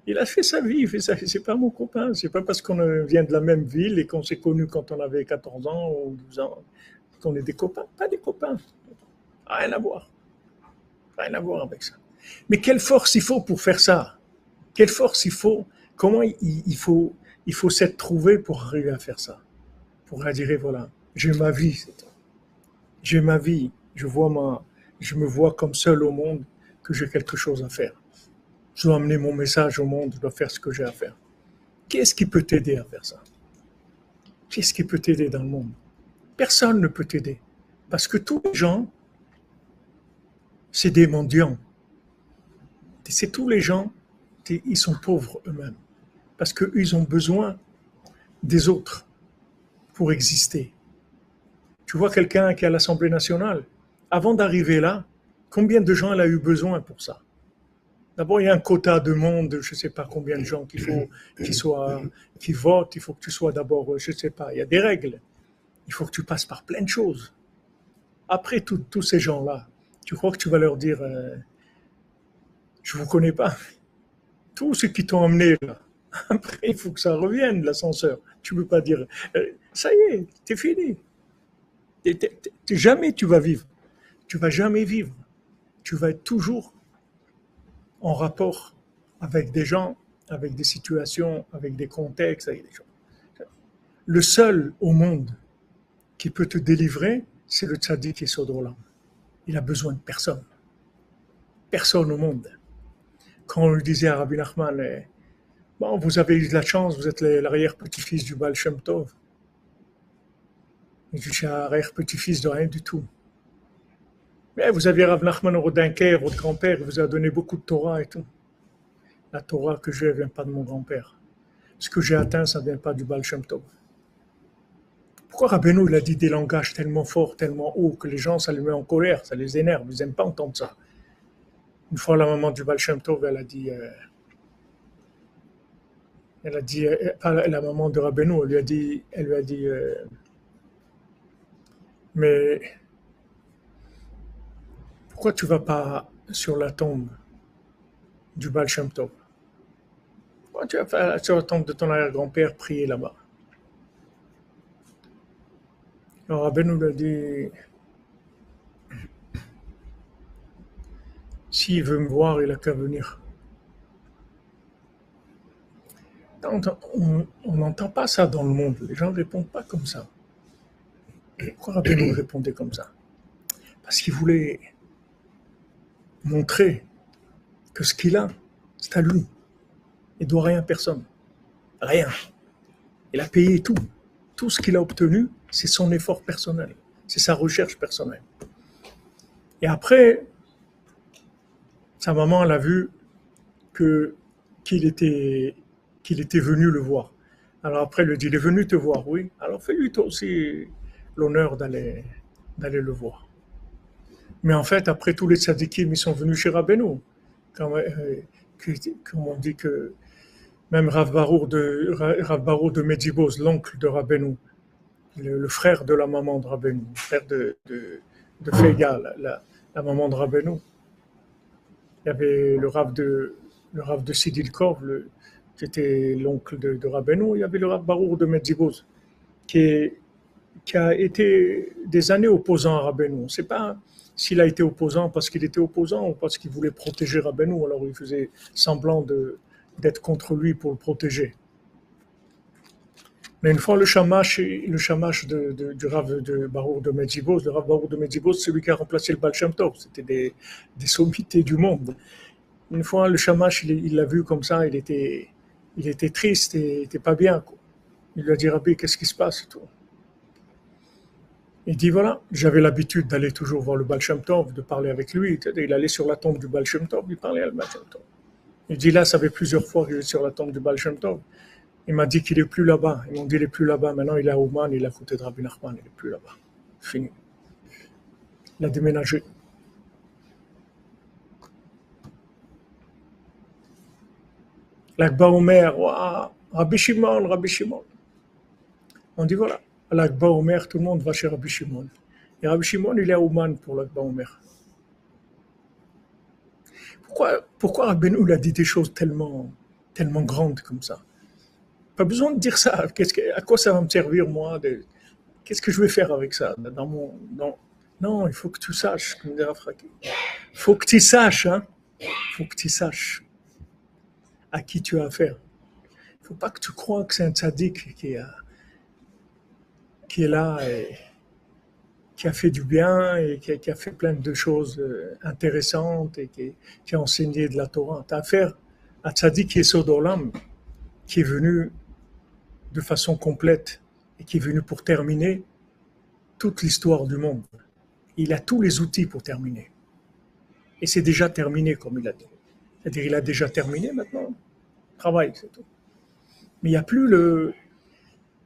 Il a fait sa vie, il fait ça. C'est pas mon copain. C'est pas parce qu'on vient de la même ville et qu'on s'est connus quand on avait 14 ans ou 12 ans qu'on est des copains. Pas des copains. Rien à voir. Rien à voir avec ça. Mais quelle force il faut pour faire ça? Quelle force il faut? Comment il faut s'être trouvé pour arriver à faire ça? Pour dire, voilà, j'ai ma vie. J'ai ma vie. Je me vois comme seul au monde que j'ai quelque chose à faire. Je dois amener mon message au monde, je dois faire ce que j'ai à faire. Qu'est-ce qui peut t'aider à faire ça? Qu'est-ce qui peut t'aider dans le monde? Personne ne peut t'aider. Parce que tous les gens, c'est des mendiants. C'est tous les gens, ils sont pauvres eux-mêmes. Parce qu'ils ont besoin des autres pour exister. Tu vois quelqu'un qui est à l'Assemblée nationale, avant d'arriver là, combien de gens elle a eu besoin pour ça? D'abord, il y a un quota de monde, je ne sais pas combien de gens qu'il faut qui votent, il faut que tu sois d'abord, je ne sais pas, il y a des règles. Il faut que tu passes par plein de choses. Après tous ces gens-là, tu crois que tu vas leur dire je ne vous connais pas. Tous ceux qui t'ont emmené là, après il faut que ça revienne, l'ascenseur. Tu ne peux pas dire ça y est, t'es fini. Jamais tu vas vivre. Tu vas jamais vivre. Tu vas être toujours en rapport avec des gens, avec des situations, avec des contextes, avec des choses. Le seul au monde qui peut te délivrer, c'est le tzaddik Yesod Olam. Il a besoin de personne. Personne au monde. Quand on lui disait à Rabbi Nachman, bon, vous avez eu de la chance, vous êtes l'arrière-petit-fils du Baal Shem Tov. Il dit, je suis arrière-petit-fils de rien du tout. Mais vous aviez Rav Nachman Rodinker, votre grand-père, il vous a donné beaucoup de Torah et tout. La Torah que j'ai ne vient pas de mon grand-père. Ce que j'ai atteint, ça ne vient pas du Baal Shem Tov. Pourquoi Rabbeinu, il a dit des langages tellement forts, tellement hauts, que les gens, ça les met en colère, ça les énerve, ils n'aiment pas entendre ça. Une fois, la maman du Baal Shem Tov, elle a dit, la maman de Rabbeinu, elle lui a dit, mais pourquoi tu ne vas pas sur la tombe du Baal Shem Tov? Pourquoi tu vas pas sur la tombe de ton arrière-grand-père prier là-bas? Alors Rabbeinu lui a dit, s'il veut me voir, il n'a qu'à venir. On n'entend pas ça dans le monde. Les gens ne répondent pas comme ça. Pourquoi Rabbeinu répondait comme ça? Parce qu'il voulait montrer que ce qu'il a, c'est à lui. Il ne doit rien à personne. Rien. Il a payé tout. Tout ce qu'il a obtenu, c'est son effort personnel. C'est sa recherche personnelle. Et après, sa maman, elle a vu qu'il était venu le voir. Alors après, elle lui dit, il est venu te voir, oui. Alors fais-lui toi aussi l'honneur d'aller le voir. Mais en fait, après, tous les tzadikim, ils sont venus chez Rabbeinu. Comme on dit que même Rav Barour de Medjibos, l'oncle de Rabbeinu, le frère de la maman de Rabbeinu, le frère de Feiga, la maman de Rabbeinu. Il y avait le Rav de Sidil Kov, qui était l'oncle de Rabbeinu. Il y avait le Rav Barour de Medjibos, qui a été des années opposant à Rabbeinu. On ne sait pas s'il a été opposant parce qu'il était opposant ou parce qu'il voulait protéger Rabbeinu, alors il faisait semblant d'être contre lui pour le protéger. Mais une fois, le shamash du Rav de Barour de Medjibos, le Rav Barour de Medjibos, c'est lui qui a remplacé le Baal Shem Tov. C'était des sommités du monde. Une fois, le shamash, il l'a vu comme ça, il était triste et il n'était pas bien, quoi. Il lui a dit, Rabbi, qu'est-ce qui se passe et tout. Il dit, voilà, j'avais l'habitude d'aller toujours voir le Baal Shem Tov, de parler avec lui. Il allait sur la tombe du Baal Shem Tov, il parlait à le Baal Shem Tov. Il dit là, ça fait plusieurs fois que je suis sur la tombe du Baal Shem Tov. Il m'a dit qu'il est plus là-bas. Ils m'ont dit qu'il est plus là-bas. Maintenant, il est à Ouman, il est à côté de Rabbi Nachman, il est plus là-bas. Fini. Il a déménagé. L'Akba Omer, waouh, Rabbi Shimon, Rabbi Shimon. On dit voilà, à l'Akba Omer, tout le monde va chez Rabbi Shimon. Et Rabbi Shimon, il est à Ouman pour l'Akba Omer. Pourquoi Rabbeinu il a dit des choses tellement grandes comme ça? Pas besoin de dire ça. À quoi ça va me servir, moi? Qu'est-ce que je vais faire avec ça non, il faut que tu saches, comme dirait Fraki. Il faut que tu saches, hein? Il faut que tu saches à qui tu as affaire. Il ne faut pas que tu crois que c'est un tzaddik qui est là et qui a fait du bien et qui a fait plein de choses intéressantes et qui a enseigné de la Torah. Tu as affaire à tzaddik qui est Sodolam, qui est venu de façon complète et qui est venu pour terminer toute l'histoire du monde. Il a tous les outils pour terminer. Et c'est déjà terminé, comme il a dit. C'est-à-dire il a déjà terminé maintenant. Travail, c'est tout. Mais il n'y a plus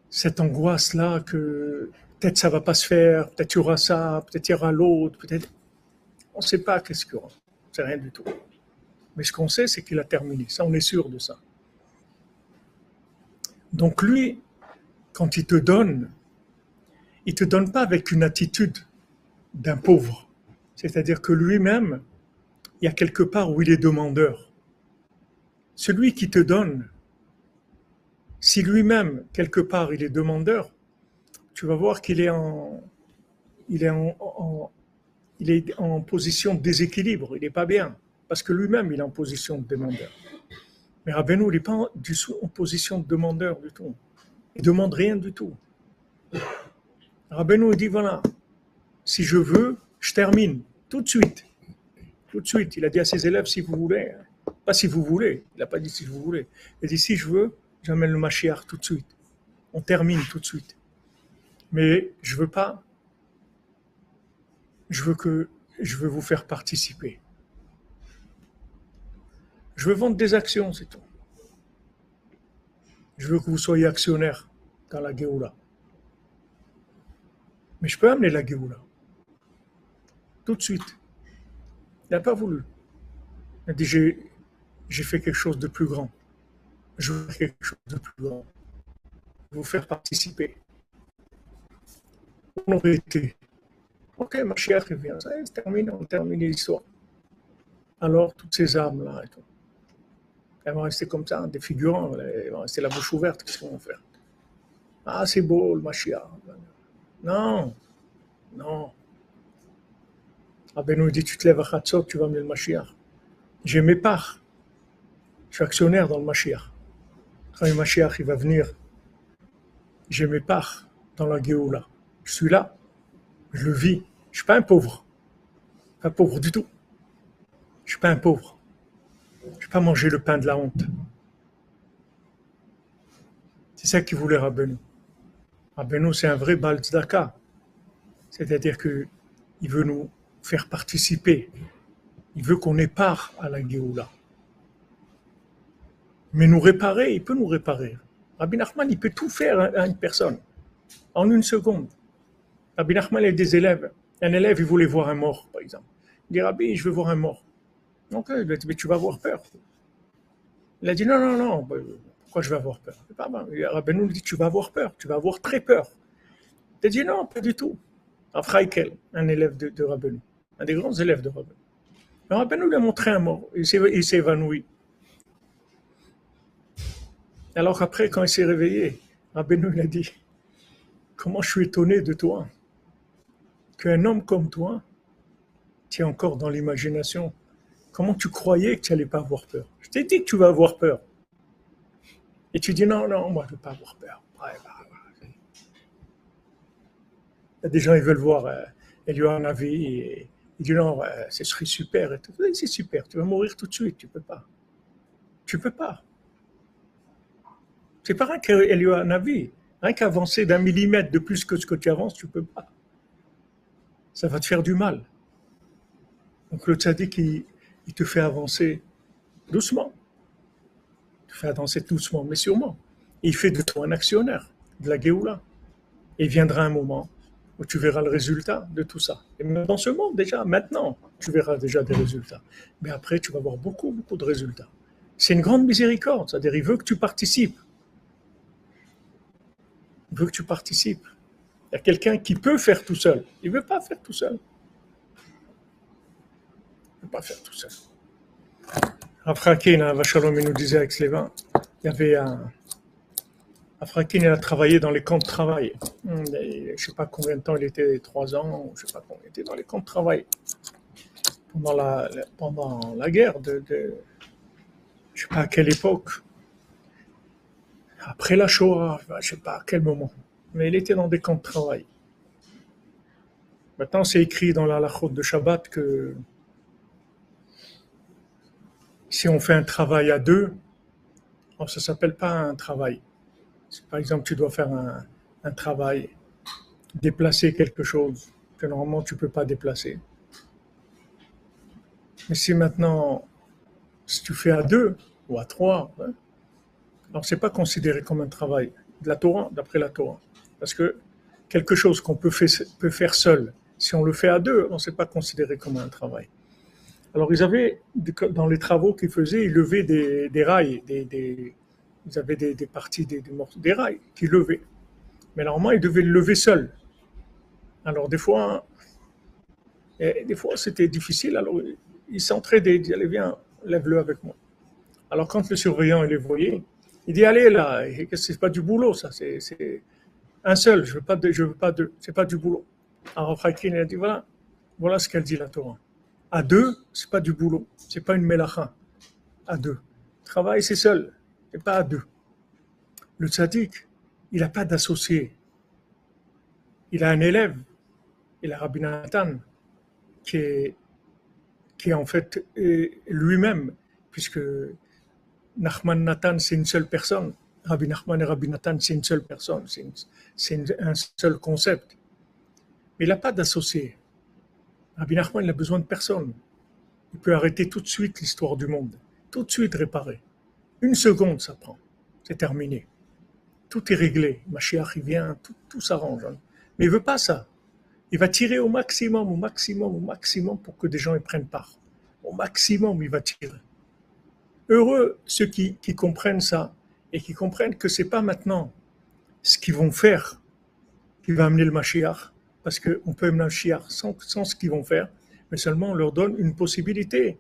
cette angoisse-là que peut-être ça ne va pas se faire, peut-être il y aura ça, peut-être il y aura l'autre, peut-être... On ne sait pas qu'est-ce qu'il y aura. C'est rien du tout. Mais ce qu'on sait, c'est qu'il a terminé. Ça, on est sûr de ça. Donc lui, quand il te donne pas avec une attitude d'un pauvre. C'est-à-dire que lui-même, il y a quelque part où il est demandeur. Celui qui te donne, si lui-même, quelque part, il est demandeur, tu vas voir qu'il est en position de déséquilibre, il n'est pas bien, parce que lui-même, il est en position de demandeur. Mais Rabbeinu, il n'est pas en position de demandeur du tout. Il ne demande rien du tout. Rabbeinu, il dit, voilà, si je veux, je termine, tout de suite. Tout de suite, il a dit à ses élèves, si vous voulez, pas si vous voulez, il n'a pas dit si vous voulez, il a dit, si je veux, j'amène le Mashiach tout de suite. On termine tout de suite. Mais je veux pas, je veux vous faire participer. Je veux vendre des actions, c'est tout. Je veux que vous soyez actionnaire dans la Géoula. Mais je peux amener la Géoula. Tout de suite. Il n'a pas voulu. Il a dit, j'ai fait quelque chose de plus grand. Je veux faire quelque chose de plus grand. Vous faire participer. On aurait été. Ok, Mashiach vient. Ça y est, c'est terminé, on termine l'histoire. Alors, toutes ces âmes-là et tout. Elles vont rester comme ça, des figurants, elles vont rester la bouche ouverte, qu'est-ce qu'on va faire? Ah, c'est beau le Mashiach. Non, non. Rabbeinu dit, tu te lèves à Chatzot, tu vas amener le Mashiach. J'ai mes parts. Je suis actionnaire dans le Mashiach. Quand le Mashiach il va venir, j'ai mes parts dans la Géoula. Je suis là, je le vis. Je ne suis pas un pauvre. Pas pauvre du tout. Je ne suis pas un pauvre. Je ne vais pas manger le pain de la honte. C'est ça qu'il voulait Rabbeinu. Rabbeinu, c'est un vrai Baal Tzedaka. C'est-à-dire qu'il veut nous faire participer. Il veut qu'on ait part à la Géoula. Mais nous réparer, il peut nous réparer. Rabbi Nachman, il peut tout faire à une personne, en une seconde. Rabbi Nachman a des élèves. Un élève, il voulait voir un mort, par exemple. Il dit, Rabbi, je veux voir un mort. Donc, il a dit, mais tu vas avoir peur. Il a dit, non, non, non, pourquoi je vais avoir peur? Rabbi nous dit, tu vas avoir peur, tu vas avoir très peur. Il a dit, non, pas du tout. Afraïkel, un élève de Rabbeinu, un des grands élèves de Rabbeinu. Rabbeinu lui a montré un mort, il s'est évanoui. Alors après, quand il s'est réveillé, Rabbeinu lui a dit, comment je suis étonné de toi, qu'un homme comme toi, tu es encore dans l'imagination. Comment tu croyais que tu n'allais pas avoir peur? Je t'ai dit que tu vas avoir peur. Et tu dis, non, non, moi je ne veux pas avoir peur. Il y a des gens, ils veulent voir Eliyahu Hanavi, et ils disent, non, ce serait super. Et tout. Oui, c'est super, tu vas mourir tout de suite, tu ne peux pas. Tu ne peux pas. C'est pas rien qu'Eliyahu Hanavi, rien qu'avancer d'un millimètre de plus que ce que tu avances, tu ne peux pas. Ça va te faire du mal. Donc le tzaddik, il te fait avancer doucement. te faire avancer doucement, mais sûrement. Et il fait de toi un actionnaire de la Géoula. Et il viendra un moment où tu verras le résultat de tout ça. Et même dans ce monde, déjà, maintenant, tu verras déjà des résultats. Mais après, tu vas avoir beaucoup, beaucoup de résultats. C'est une grande miséricorde, c'est-à-dire il veut que tu participes. Il veut que tu participes. Il y a quelqu'un qui peut faire tout seul. Il ne veut pas faire tout seul. Il ne veut pas faire tout seul. Afrakin, Vachalom, il nous disait avec Slévin, il y avait un. Afrakin, il a travaillé dans les camps de travail. Je ne sais pas combien de temps il était, 3 ans, je ne sais pas combien il était dans les camps de travail. Pendant la guerre, je ne sais pas à quelle époque. Après la Shoah, je ne sais pas à quel moment. Mais il était dans des camps de travail. Maintenant, c'est écrit dans la halachot de Shabbat que si on fait un travail à deux, ça ne s'appelle pas un travail. Par exemple, tu dois faire un travail, déplacer quelque chose que normalement tu ne peux pas déplacer. Mais si maintenant, si tu fais à deux ou à trois, hein, alors ce n'est pas considéré comme un travail de la Torah, d'après la Torah. Parce que quelque chose qu'on peut faire seul, si on le fait à deux, on ne s'est pas considéré comme un travail. Alors ils avaient, dans les travaux qu'ils faisaient, ils levaient des rails, ils avaient des parties, des rails qu'ils levaient. Mais normalement, ils devaient le lever seuls. Alors des fois c'était difficile, alors ils s'entraidaient, ils disaient, allez viens, lève-le avec moi. Alors quand le surveillant il les voyait, il dit, allez là, c'est pas du boulot ça, c'est un seul, je veux pas deux, c'est pas du boulot. Alors Rakhine il a dit, voilà ce qu'elle dit la Torah. À deux, c'est pas du boulot, c'est pas une mélacha. À deux. Travail, c'est seul, c'est pas à deux. Le tzaddik, il n'a pas d'associé. Il a un élève, il a Rabbi Nathan, qui est en fait lui-même, puisque Nachman Nathan, c'est une seule personne. Rabbi Nachman et Rabbi Nathan, c'est une seule personne, c'est un seul concept. Mais il n'a pas d'associé. Rabbi Nachman, il a besoin de personne. Il peut arrêter tout de suite l'histoire du monde, tout de suite réparer. 1 seconde, ça prend. C'est terminé. Tout est réglé. Mashiach, il vient, tout s'arrange. Hein. Mais il ne veut pas ça. Il va tirer au maximum, au maximum, au maximum pour que des gens y prennent part. Au maximum, il va tirer. Heureux ceux qui comprennent ça et qui comprennent que ce n'est pas maintenant ce qu'ils vont faire qui va amener le Mashiach, parce qu'on peut amener le Mashiach sans ce qu'ils vont faire, mais seulement on leur donne une possibilité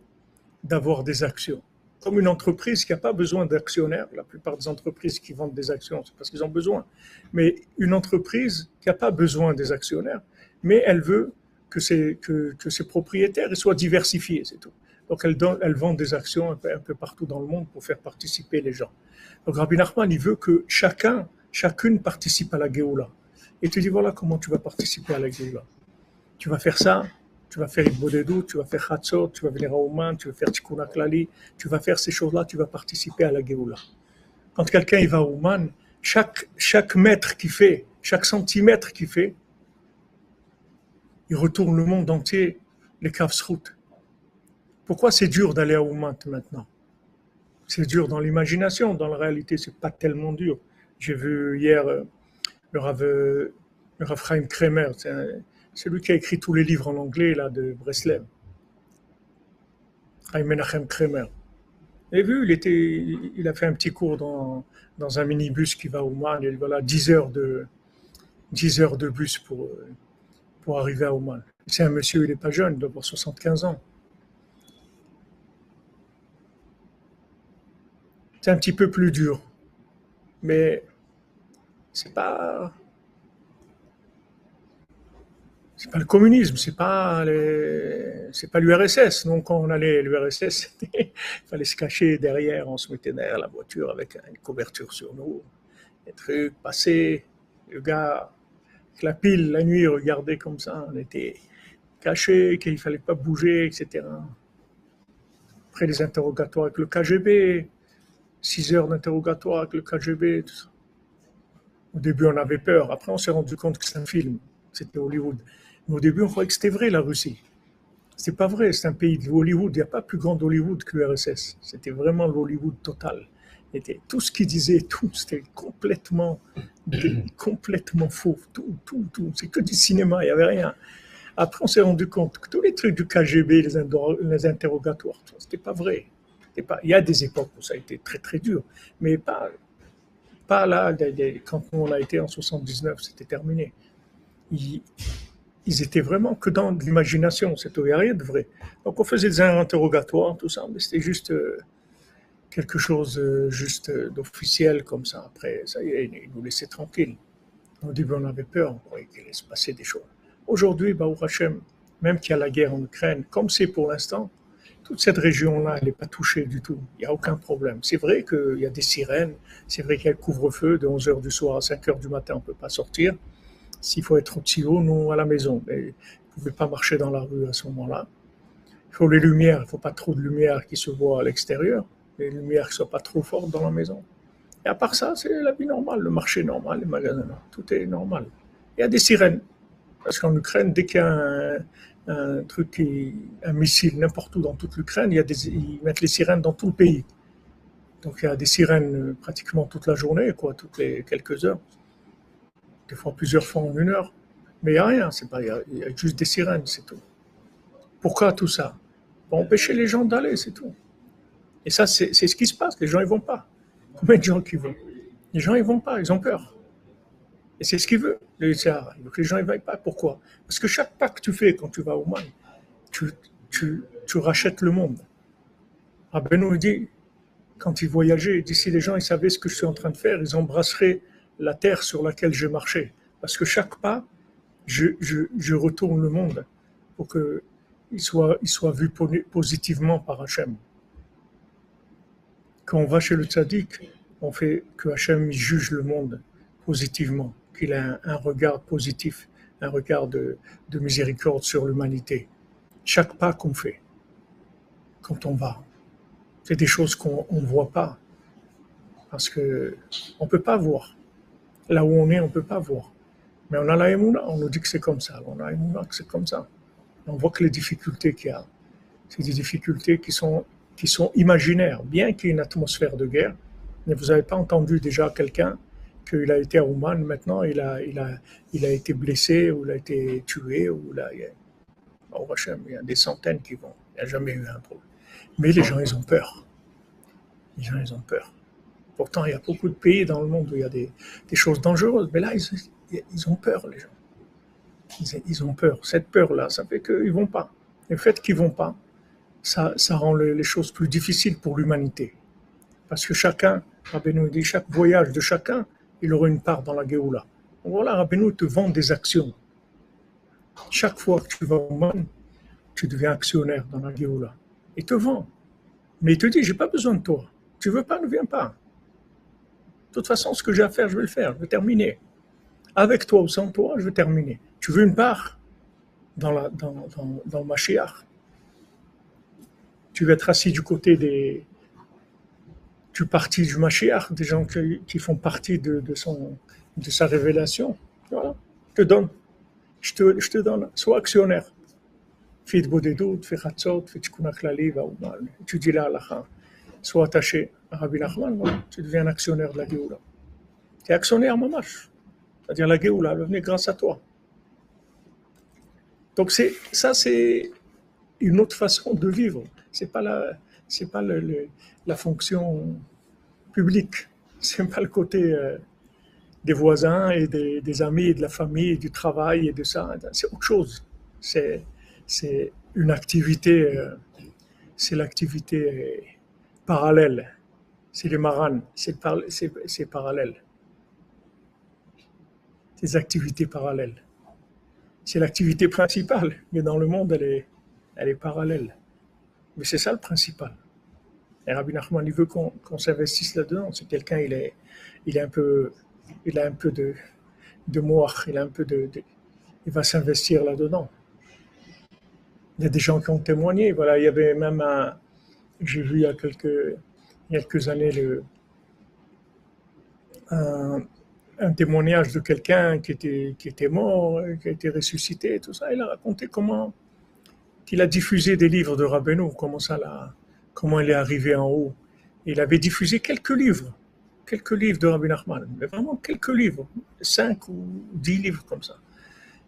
d'avoir des actions. Comme une entreprise qui n'a pas besoin d'actionnaires, la plupart des entreprises qui vendent des actions, c'est parce qu'ils ont besoin. Mais une entreprise qui n'a pas besoin des actionnaires, mais elle veut que ses propriétaires soient diversifiés, c'est tout. Donc elle vend des actions un peu partout dans le monde pour faire participer les gens. Donc Rabbi Nachman, il veut que chacune participe à la Géoula. Et tu dis, voilà comment tu vas participer à la Géoula. Tu vas faire ça, tu vas faire Ibodedou, tu vas faire Chatzot, tu vas venir à Ouman, tu vas faire Tikkun HaKlali, tu vas faire ces choses-là, tu vas participer à la Géoula. Quand quelqu'un il va à Ouman, chaque mètre qu'il fait, chaque centimètre qu'il fait, il retourne le monde entier, les Kavsrout. Pourquoi c'est dur d'aller à Ouman maintenant? C'est dur dans l'imagination, dans la réalité, c'est pas tellement dur. J'ai vu hier le Rav Chaim Kremer, c'est lui qui a écrit tous les livres en anglais là, de Breslev. Chaim Menachem Kremer. Vous avez vu, il a fait un petit cours dans un minibus qui va à Ouman, et voilà, 10 heures de bus pour arriver à Ouman. C'est un monsieur, il n'est pas jeune, il doit avoir 75 ans. C'est un petit peu plus dur, mais c'est pas le communisme, c'est pas l'URSS. Donc quand on allait à l'URSS, il fallait se cacher derrière, on se mettait derrière la voiture avec une couverture sur nous, des trucs passés. Le gars, avec la pile, la nuit, regardait comme ça, on était cachés, qu'il fallait pas bouger, etc. Après les interrogatoires avec le KGB, 6 heures d'interrogatoire avec le KGB, tout ça. Au début, on avait peur. Après, on s'est rendu compte que c'est un film. C'était Hollywood. Mais au début, on croyait que c'était vrai, la Russie. C'est pas vrai. C'est un pays de Hollywood. Il n'y a pas plus grand Hollywood que l'URSS. C'était vraiment l'Hollywood total. Tout ce qu'il disait, tout, c'était complètement faux. Tout. C'est que du cinéma, il n'y avait rien. Après, on s'est rendu compte que tous les trucs du KGB, les interrogatoires, c'était pas vrai. Il y a des époques où ça a été très très dur, mais pas là, quand on a été en 79, c'était terminé. Ils, ils étaient vraiment que dans l'imagination, il n'y a rien de vrai. Donc on faisait des interrogatoires, tout ça, mais c'était juste quelque chose d'officiel comme ça. Après, ça y est, ils nous laissaient tranquilles. Au début, on avait peur, on croyait qu'il allait se passer des choses. Aujourd'hui, Baruch Hashem, même qu'il y a la guerre en Ukraine, comme c'est pour l'instant, toute cette région-là, elle n'est pas touchée du tout. Il n'y a aucun problème. C'est vrai qu'il y a des sirènes, c'est vrai qu'il y a le couvre-feu de 11 heures du soir à 5 heures du matin, on ne peut pas sortir. S'il faut être aussi haut, nous, à la maison. Mais vous ne pouvez pas marcher dans la rue à ce moment-là. Il faut les lumières, il ne faut pas trop de lumière qui se voit à l'extérieur. Les lumières qui ne soient pas trop fortes dans la maison. Et à part ça, c'est la vie normale, le marché normal, les magasins, tout est normal. Il y a des sirènes. Parce qu'en Ukraine, dès qu'il y a un missile n'importe où dans toute l'Ukraine, ils mettent les sirènes dans tout le pays. Donc il y a des sirènes pratiquement toute la journée, toutes les quelques heures. Des fois plusieurs fois en une heure. Mais il n'y a rien, il y a juste des sirènes, c'est tout. Pourquoi tout ça? Pour empêcher les gens d'aller, c'est tout. Et ça, c'est ce qui se passe, les gens ils vont pas. Combien de gens qui vont? Les gens ils vont pas, ils ont peur. Et c'est ce qu'il veut, le Sahara. Il veut que les gens ne vaillent pas. Pourquoi? Parce que chaque pas que tu fais quand tu vas au Oman, tu rachètes le monde. Rabbeinu dit, quand il voyageait, il dit si les gens ils savaient ce que je suis en train de faire, ils embrasseraient la terre sur laquelle j'ai marché. Parce que chaque pas, je retourne le monde pour qu'il soit vu positivement par Hachem. Quand on va chez le tzaddik, on fait que Hachem juge le monde positivement, qu'il a un regard positif, un regard de miséricorde sur l'humanité. Chaque pas qu'on fait, quand on va, c'est des choses qu'on ne voit pas, parce qu'on ne peut pas voir. Là où on est, on ne peut pas voir. Mais on a la émouna, on nous dit que c'est comme ça. On a la émouna que c'est comme ça. On voit que les difficultés qu'il y a, c'est des difficultés qui sont imaginaires, bien qu'il y ait une atmosphère de guerre. Mais vous n'avez pas entendu déjà quelqu'un qu'il a été à Ouman, maintenant il a été blessé, ou il a été tué, ou là, il y a des centaines qui vont. Il n'y a jamais eu un problème. Mais les gens, ils ont peur. Les gens, ils ont peur. Pourtant, il y a beaucoup de pays dans le monde où il y a des choses dangereuses, mais là, ils ont peur, les gens. Ils ont peur. Cette peur-là, ça fait qu'ils ne vont pas. Et le fait qu'ils ne vont pas, ça rend les choses plus difficiles pour l'humanité. Parce que chacun, Rabbeinu dit, chaque voyage de chacun, il aura une part dans la Géoula. Donc voilà, Rabbeinu te vend des actions. Chaque fois que tu vas au monde, tu deviens actionnaire dans la Géoula. Il te vend. Mais il te dit, j'ai pas besoin de toi. Tu veux pas, ne viens pas. De toute façon, ce que j'ai à faire, je vais le faire, je vais terminer. Avec toi ou sans toi, je vais terminer. Tu veux une part dans le Mashiach. Tu vas être assis du côté du parti du Mashiach, des gens qui font partie de sa révélation. Voilà, je te donne. Je te donne. Sois actionnaire. Fais de Bodedut, fais Chatzot, fais Tikkun Klali, étudie la halakha. Sois attaché à Rabbi Nachman, voilà. Tu deviens un actionnaire de la Géoula. Tu es actionnaire mamash. C'est-à-dire la Géoula, elle venait grâce à toi. Donc c'est une autre façon de vivre. C'est pas la fonction publique. C'est pas le côté des voisins et des amis et de la famille et du travail et de ça. C'est autre chose. C'est une activité, c'est l'activité parallèle. C'est les maranes, c'est parallèle. Des activités parallèles. C'est l'activité principale, mais dans le monde, elle est parallèle. Mais c'est ça le principal. Et Rabbi Nachman, il veut qu'on s'investisse là-dedans. C'est quelqu'un, il a un peu de moach, il va s'investir là-dedans. Il y a des gens qui ont témoigné. Voilà, il y avait même j'ai vu il y a quelques années un témoignage de quelqu'un qui était mort, qui a été ressuscité, tout ça. Il a raconté comment qu'il a diffusé des livres de Rabbeinu, comment il est arrivé en haut. Il avait diffusé quelques livres de Rabbi Nachman, mais vraiment quelques livres, 5 ou 10 livres comme ça.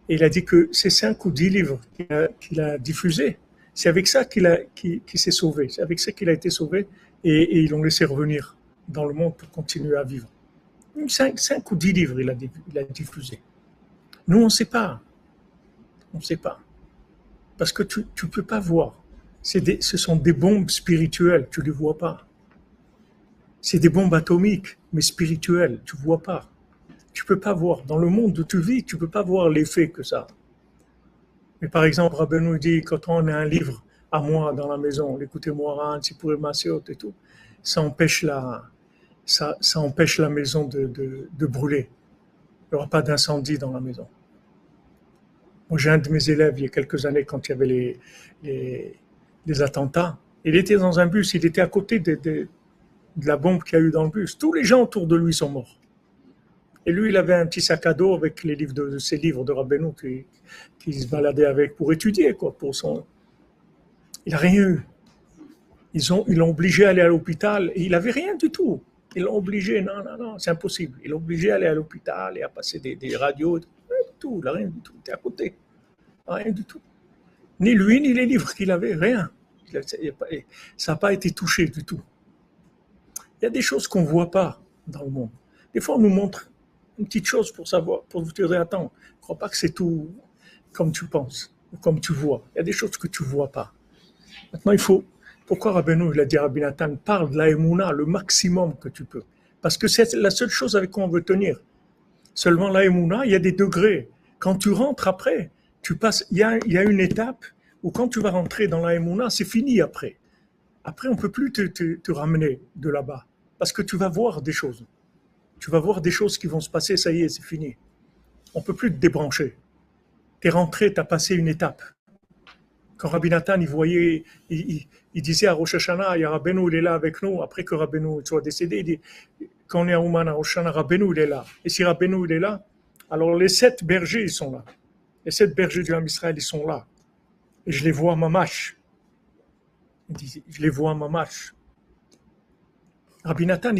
Et il a dit que ces 5 ou 10 livres qu'il a diffusés, c'est avec ça qu'il s'est sauvé, c'est avec ça qu'il a été sauvé, et ils l'ont laissé revenir dans le monde pour continuer à vivre. 5 ou 10 livres il a diffusé. Nous, on ne sait pas. On ne sait pas. Parce que tu ne peux pas voir. Ce sont des bombes spirituelles, tu ne les vois pas. C'est des bombes atomiques, mais spirituelles, tu ne vois pas. Tu ne peux pas voir. Dans le monde où tu vis, tu ne peux pas voir l'effet que ça a. Mais par exemple, Rabbi nous dit, quand on a un livre à moi dans la maison, l'écoutez-moi, Tzipurei Maasiot et tout, ça empêche la maison de brûler. Il n'y aura pas d'incendie dans la maison. Moi, j'ai un de mes élèves, il y a quelques années, quand il y avait les attentats, il était dans un bus, il était à côté de la bombe qu'il y a eu dans le bus. Tous les gens autour de lui sont morts. Et lui, il avait un petit sac à dos avec les livres ses livres de Rabbeinu qu'il se baladait avec pour étudier, quoi, Il n'a rien eu. Ils l'ont obligé à aller à l'hôpital et il n'avait rien du tout. Ils l'ont obligé, non, c'est impossible. Ils l'ont obligé à aller à l'hôpital et à passer des radios. Rien du tout, rien du tout. Il était à côté. Rien du tout. Ni lui, ni les livres qu'il avait, rien. Ça n'a pas été touché du tout. Il y a des choses qu'on ne voit pas dans le monde. Des fois, on nous montre une petite chose pour savoir, pour vous dire, attends, ne crois pas que c'est tout comme tu penses, ou comme tu vois. Il y a des choses que tu ne vois pas. Maintenant, pourquoi Rabbeinu, il a dit à Rabbi Nathan, parle de la Emouna le maximum que tu peux. Parce que c'est la seule chose avec quoi on veut tenir. Seulement la Emouna, il y a des degrés. Quand tu rentres après, tu passes, il y a une étape où quand tu vas rentrer dans la Emouna, c'est fini après. Après, on ne peut plus te ramener de là-bas. Parce que tu vas voir des choses. Tu vas voir des choses qui vont se passer, ça y est, c'est fini. On ne peut plus te débrancher. Tu es rentré, tu as passé une étape. Quand Rabbi Nathan, il voyait, il disait à Rosh Hashanah, il y a Rabbeinu, il est là avec nous. Après que Rabbeinu soit décédé, il dit, quand on est à Ouman, à Rosh Hashanah, Rabbeinu, il est là. Et si Rabbeinu, il est là, alors les 7 bergers, ils sont là. Les 7 bergers du Ham Israël, ils sont là. Et je les vois à Mamash. Il dit, je les vois à Mamash. Rabbi Nathan,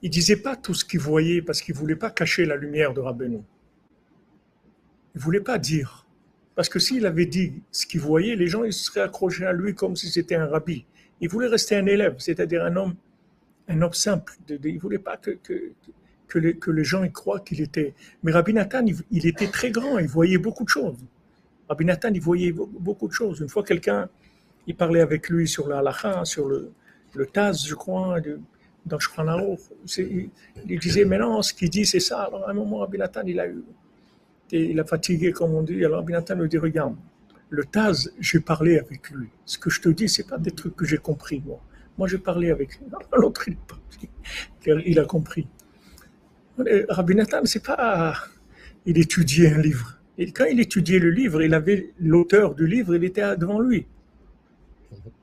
il disait pas tout ce qu'il voyait parce qu'il voulait pas cacher la lumière de Rabbeinu. Il voulait pas dire. Parce que s'il avait dit ce qu'il voyait, les gens ils seraient accrochés à lui comme si c'était un rabbi. Il voulait rester un élève, c'est-à-dire un homme simple. Il ne voulait pas que les gens y croient qu'il était. Mais Rabbi Nathan, il était très grand, il voyait beaucoup de choses. Rabbi Nathan, il voyait beaucoup de choses. Une fois, il parlait avec lui sur la halakha, sur le Taz, je crois, dans Shulchan Aruch. Il disait, mais non, ce qu'il dit, c'est ça. Alors, à un moment, Rabbi Nathan, il a fatigué, comme on dit. Alors, Rabbi Nathan lui dit, regarde, le Taz, j'ai parlé avec lui. Ce que je te dis, c'est pas des trucs que j'ai compris, moi. Moi, j'ai parlé avec lui. L'autre, il a compris. Rabbi Nathan, c'est pas... Il étudiait un livre. Et quand il étudiait le livre, il avait l'auteur du livre, il était devant lui.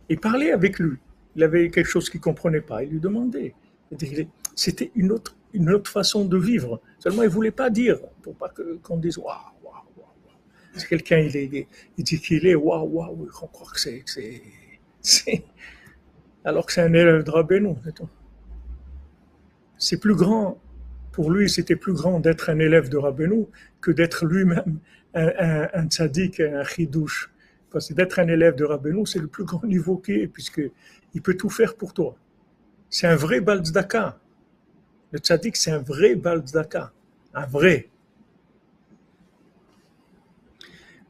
Il parlait avec lui. Il avait quelque chose qu'il ne comprenait pas. Il lui demandait. C'était une autre façon de vivre. Seulement, il ne voulait pas dire, pour pas qu'on dise waouh, waouh, waouh. Si quelqu'un il dit qu'il est waouh, waouh, on croit que c'est. Alors que c'est un élève de Rabbeinu. C'est plus grand. Pour lui, c'était plus grand d'être un élève de Rabbeinu que d'être lui-même un tzaddik, un chidouche. Parce que d'être un élève de Rabbeinu, c'est le plus grand niveau qu'il est, puisqu'il peut tout faire pour toi. C'est un vrai Baal Tzedaka. Le tzaddik, c'est un vrai Baal Tzedaka. Un vrai.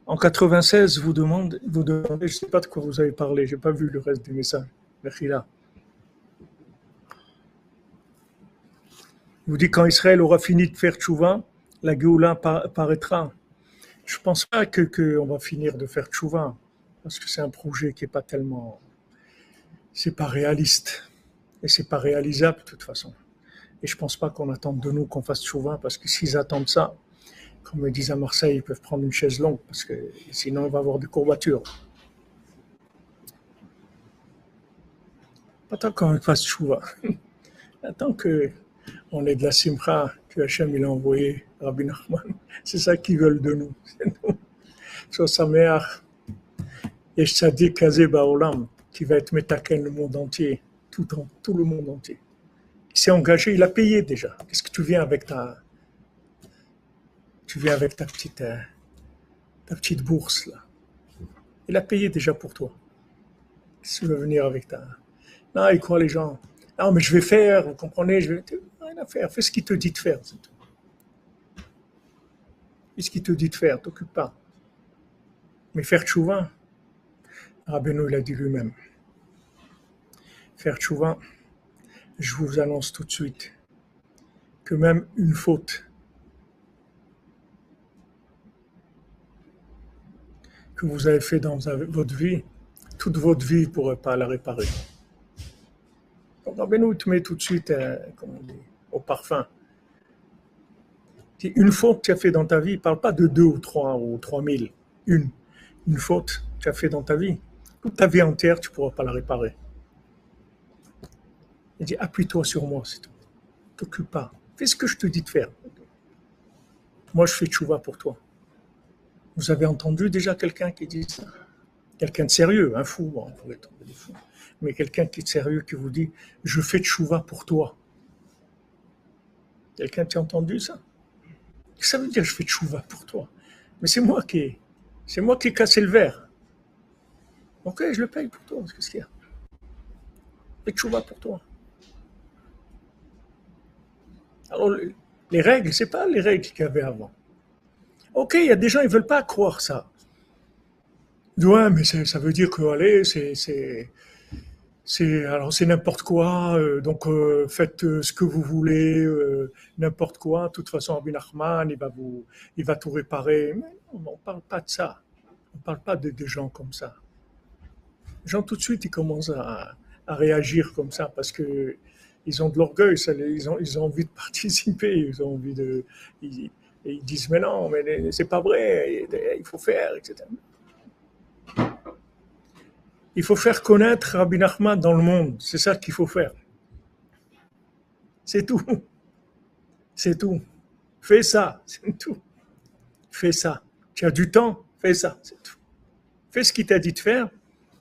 En 96, vous demandez, je ne sais pas de quoi vous avez parlé, je n'ai pas vu le reste du message. Mechila. Il vous dit quand Israël aura fini de faire tchouva, la Géoula paraîtra. Je ne pense pas qu'on va finir de faire tchouva, parce que c'est un projet qui n'est pas tellement... C'est pas réaliste. Et c'est pas réalisable de toute façon. Et je ne pense pas qu'on attende de nous qu'on fasse tchouva, parce que s'ils attendent ça, comme ils disent à Marseille, ils peuvent prendre une chaise longue, parce que sinon il va y avoir des courbatures. Pas tant qu'on fasse tchouva. Tant qu'on ait de la simcha que Hachem il a envoyé Rabbi Nachman. C'est ça qu'ils veulent de nous. Sois sameach. Yesh tzadik kazé ba'olam, qui va être metaken le monde entier. tout le monde entier. Il s'est engagé, il a payé déjà. Qu'est-ce que tu viens avec ta petite bourse là? Il a payé déjà pour toi. Si tu veux venir avec ta... Non, ils croient les gens. Non, mais je vais faire, vous comprenez, je vais... Rien à faire, fais ce qu'il te dit de faire. C'est tout. Fais ce qu'il te dit de faire, t'occupe pas. Mais faire tchouva, Rabbeinu l'a dit lui-même. Faire tchouva, je vous annonce tout de suite que même une faute que vous avez fait dans votre vie, toute votre vie ne pourrait pas la réparer. Donc Rabbeinu te met tout de suite, comme on dit, au parfum. Une faute que tu as fait dans ta vie, il ne parle pas de 2 ou 3 ou 3000. Une faute que tu as fait dans ta vie, toute ta vie entière, tu ne pourras pas la réparer. Il dit, appuie-toi sur moi, c'est tout. T'occupe pas. Fais ce que je te dis de faire. Moi, je fais tchouva pour toi. Vous avez entendu déjà quelqu'un qui dit ça? Quelqu'un de sérieux, un fou, bon, on pourrait tomber des fous. Mais quelqu'un qui est sérieux qui vous dit, je fais tchouva pour toi. Quelqu'un qui a entendu ça? Ça veut dire, je fais tchouva pour toi. Mais c'est moi qui ai cassé le verre. Ok, je le paye pour toi. Qu'est-ce qu'il y a? Je fais tchouva pour toi. Alors, les règles, c'est pas les règles qu'il y avait avant. Ok, il y a des gens, ils veulent pas croire ça. Ouais, mais ça veut dire que, allez, alors c'est n'importe quoi, donc faites ce que vous voulez, n'importe quoi. De toute façon, Rabbi Nachman, il va tout réparer. Mais non, on ne parle pas de ça. On ne parle pas de gens comme ça. Les gens, tout de suite, ils commencent à réagir comme ça parce que ils ont de l'orgueil, ils ont envie de participer, ils ont envie de... Ils disent, mais non, mais c'est pas vrai, il faut faire, etc. Il faut faire connaître Rabbi Nachman dans le monde, c'est ça qu'il faut faire. C'est tout. C'est tout. Fais ça, c'est tout. Fais ça. Tu as du temps, fais ça, c'est tout. Fais ce qu'il t'a dit de faire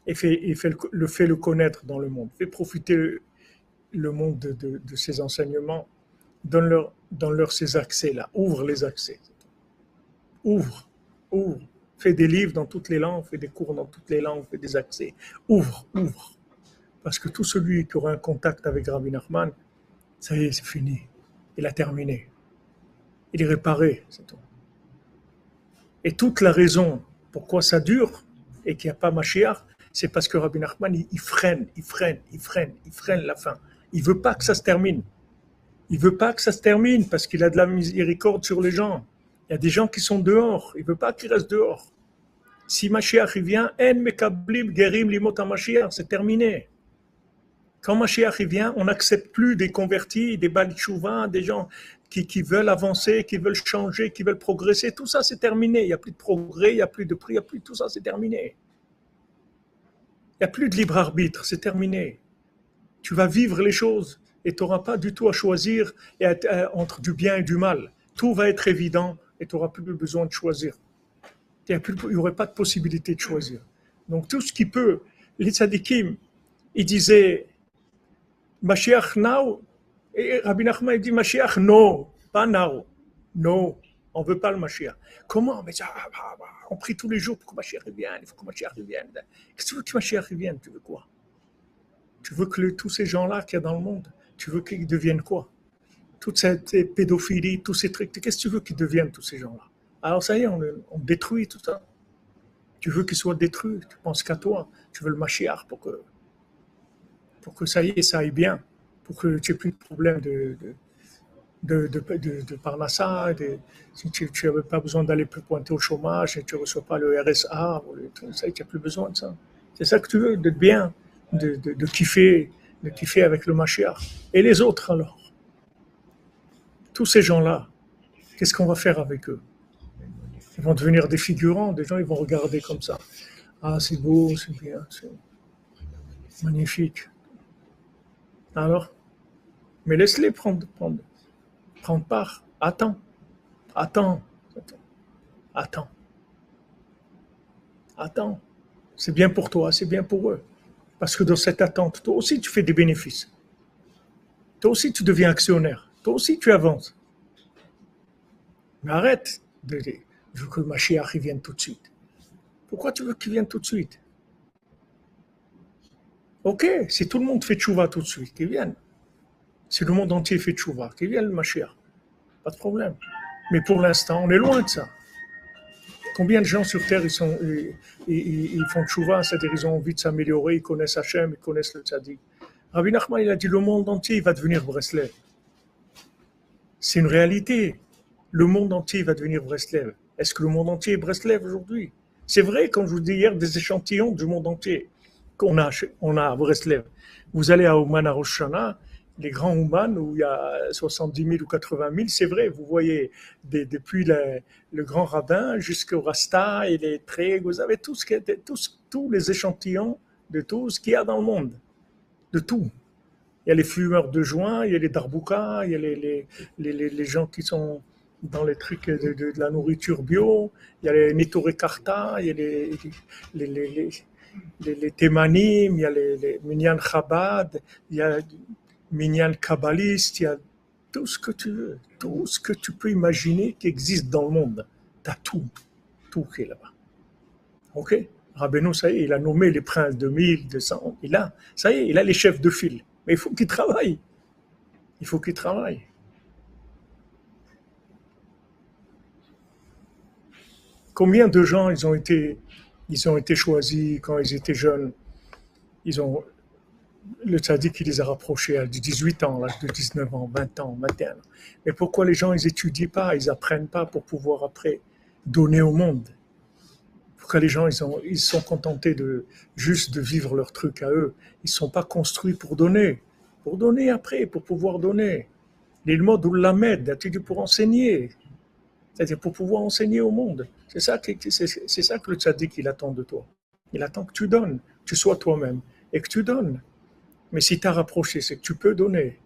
et fais le connaître dans le monde. Fais profiter le monde de ces enseignements. Donne-leur ces accès-là. Ouvre les accès. Ouvre. Fais des livres dans toutes les langues, fais des cours dans toutes les langues, fais des accès. Ouvre. Parce que tout celui qui aura un contact avec Rabbi Nachman, ça y est, c'est fini. Il a terminé. Il est réparé, c'est tout. Et toute la raison pourquoi ça dure et qu'il n'y a pas Mashiach, c'est parce que Rabbi Nachman, il freine la fin. Il ne veut pas que ça se termine. Il ne veut pas que ça se termine parce qu'il a de la miséricorde sur les gens. Il y a des gens qui sont dehors. Il ne veut pas qu'ils restent dehors. Si Mashiach vient, En mekablim gerim limot Mashiach, c'est terminé. Quand Mashiach vient, on n'accepte plus des convertis, des Bali Tchouva, des gens qui veulent avancer, qui veulent changer, qui veulent progresser. Tout ça, c'est terminé. Il n'y a plus de progrès, il n'y a plus de prix, il n'y a plus de tout ça, c'est terminé. Il n'y a plus de libre arbitre, c'est terminé. Tu vas vivre les choses et tu n'auras pas du tout à choisir entre du bien et du mal. Tout va être évident et tu n'auras plus besoin de choisir. Il n'y aurait pas de possibilité de choisir. Donc tout ce qui peut, les tzadikim, ils disaient Mashiach now, et Rabbi Nachman il dit Mashiach no, pas now, no, on ne veut pas le Mashiach. Comment? Mais on prie tous les jours pour que Mashiach revienne, il faut que Mashiach revienne. Qu'est-ce que tu veux que Mashiach revienne? Tu veux quoi? Tu veux que tous ces gens-là qu'il y a dans le monde, tu veux qu'ils deviennent quoi? Toute cette pédophilie, tous ces trucs, qu'est-ce que tu veux qu'ils deviennent tous ces gens-là? Alors ça y est, on détruit tout ça. Tu veux qu'ils soient détruits, tu penses qu'à toi, tu veux le Mashiach pour que ça y est, ça aille bien, pour que tu n'aies plus de problème de parnassa, si tu n'avais pas besoin d'aller plus pointer au chômage et tu ne reçois pas le RSA, ça, tu n'as plus besoin de ça. C'est ça que tu veux, d'être bien, de kiffer avec le Mashiach. Et les autres alors? Tous ces gens-là, qu'est-ce qu'on va faire avec eux? Ils vont devenir des figurants, des gens ils vont regarder comme ça. Ah, c'est beau, c'est bien, c'est magnifique. Alors, mais laisse-les prendre part. Attends. C'est bien pour toi, c'est bien pour eux. Parce que dans cette attente, toi aussi tu fais des bénéfices. Toi aussi tu deviens actionnaire. Toi aussi tu avances. Mais arrête de dire, je veux que le Mashiach vienne tout de suite. Pourquoi tu veux qu'il vienne tout de suite? Ok, si tout le monde fait tchouva tout de suite, qu'il vienne. Si le monde entier fait tchouva, qu'il vienne le Mashiach. Pas de problème. Mais pour l'instant, on est loin de ça. Combien de gens sur Terre ils font tchouva, c'est-à-dire ils ont envie de s'améliorer, ils connaissent Hachem, ils connaissent le tzaddik. Rabbi Nachman, il a dit le monde entier va devenir Breslev. C'est une réalité. Le monde entier va devenir Breslev. Est-ce que le monde entier est Breslev aujourd'hui? C'est vrai, comme je vous dis hier, des échantillons du monde entier qu'on a à Breslev. Vous allez à Ouman à Rosh Hashanah, les grands Ouman où il y a 70 000 ou 80 000, c'est vrai, vous voyez depuis le grand rabbin jusqu'au Rasta et les Trègues, vous avez tous les échantillons de tout ce qu'il y a dans le monde, de tout. Il y a les fumeurs de joint, il y a les darboukas, il y a les gens qui sont dans les trucs de la nourriture bio, il y a les Netoré Karta, il y a les Thémanim, il y a les Minyan Chabad, il y a Minyan Kabbaliste, il y a tout ce que tu veux, tout ce que tu peux imaginer qui existe dans le monde. Tu as tout qui est là-bas. Ok? Rabbeinu, ça y est, il a nommé les princes de 1000, de 100, ça y est, il a les chefs de file. Mais il faut qu'il travaille. Il faut qu'il travaille. Combien de gens ils ont été choisis quand ils étaient jeunes? Le tzaddik qui les a rapprochés à 18 ans, à l'âge de 19 ans, 20 ans, 21 ans. Mais pourquoi les gens, ils étudient pas, ils apprennent pas pour pouvoir après donner au monde? Pourquoi les gens, ils sont contentés juste de vivre leur truc à eux? Ils sont pas construits pour donner après, pour pouvoir donner. L'ilmod ou l'amed, étudier pour enseigner. C'est-à-dire pour pouvoir enseigner au monde. C'est ça que le tzaddik, il attend de toi. Il attend que tu donnes, que tu sois toi-même et que tu donnes. Mais si tu as rapproché, c'est que tu peux donner.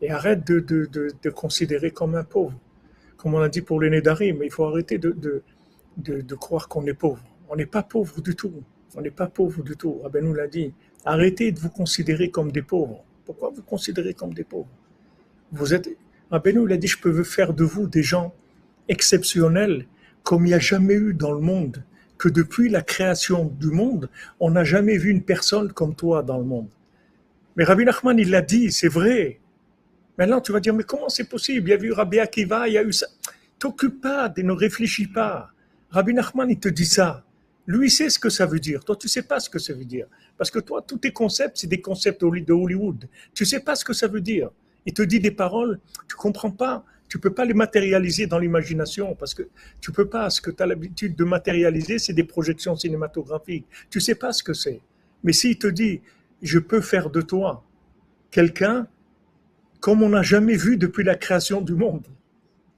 Et arrête de considérer comme un pauvre. Comme on a dit pour les Nédarim, mais il faut arrêter de croire qu'on est pauvre. On n'est pas pauvre du tout. On n'est pas pauvre du tout. Rabbi nous l'a dit. Arrêtez de vous considérer comme des pauvres. Pourquoi vous considérez comme des pauvres? Rabbi nous l'a dit, je peux faire de vous des gens exceptionnels comme il n'y a jamais eu dans le monde. Que depuis la création du monde, on n'a jamais vu une personne comme toi dans le monde. Mais Rabbi Nachman, il l'a dit, c'est vrai. Maintenant, tu vas dire, mais comment c'est possible? Il y a eu Rabbi Akiva, il y a eu ça. T'occupe pas, ne réfléchis pas. Rabbi Nachman, il te dit ça. Lui, sait ce que ça veut dire. Toi, tu sais pas ce que ça veut dire. Parce que toi, tous tes concepts, c'est des concepts de Hollywood. Tu sais pas ce que ça veut dire. Il te dit des paroles, tu comprends pas. Tu peux pas les matérialiser dans l'imagination parce que tu peux pas. Ce que tu as l'habitude de matérialiser, c'est des projections cinématographiques. Tu sais pas ce que c'est. Mais s'il te dit, je peux faire de toi quelqu'un comme on n'a jamais vu depuis la création du monde.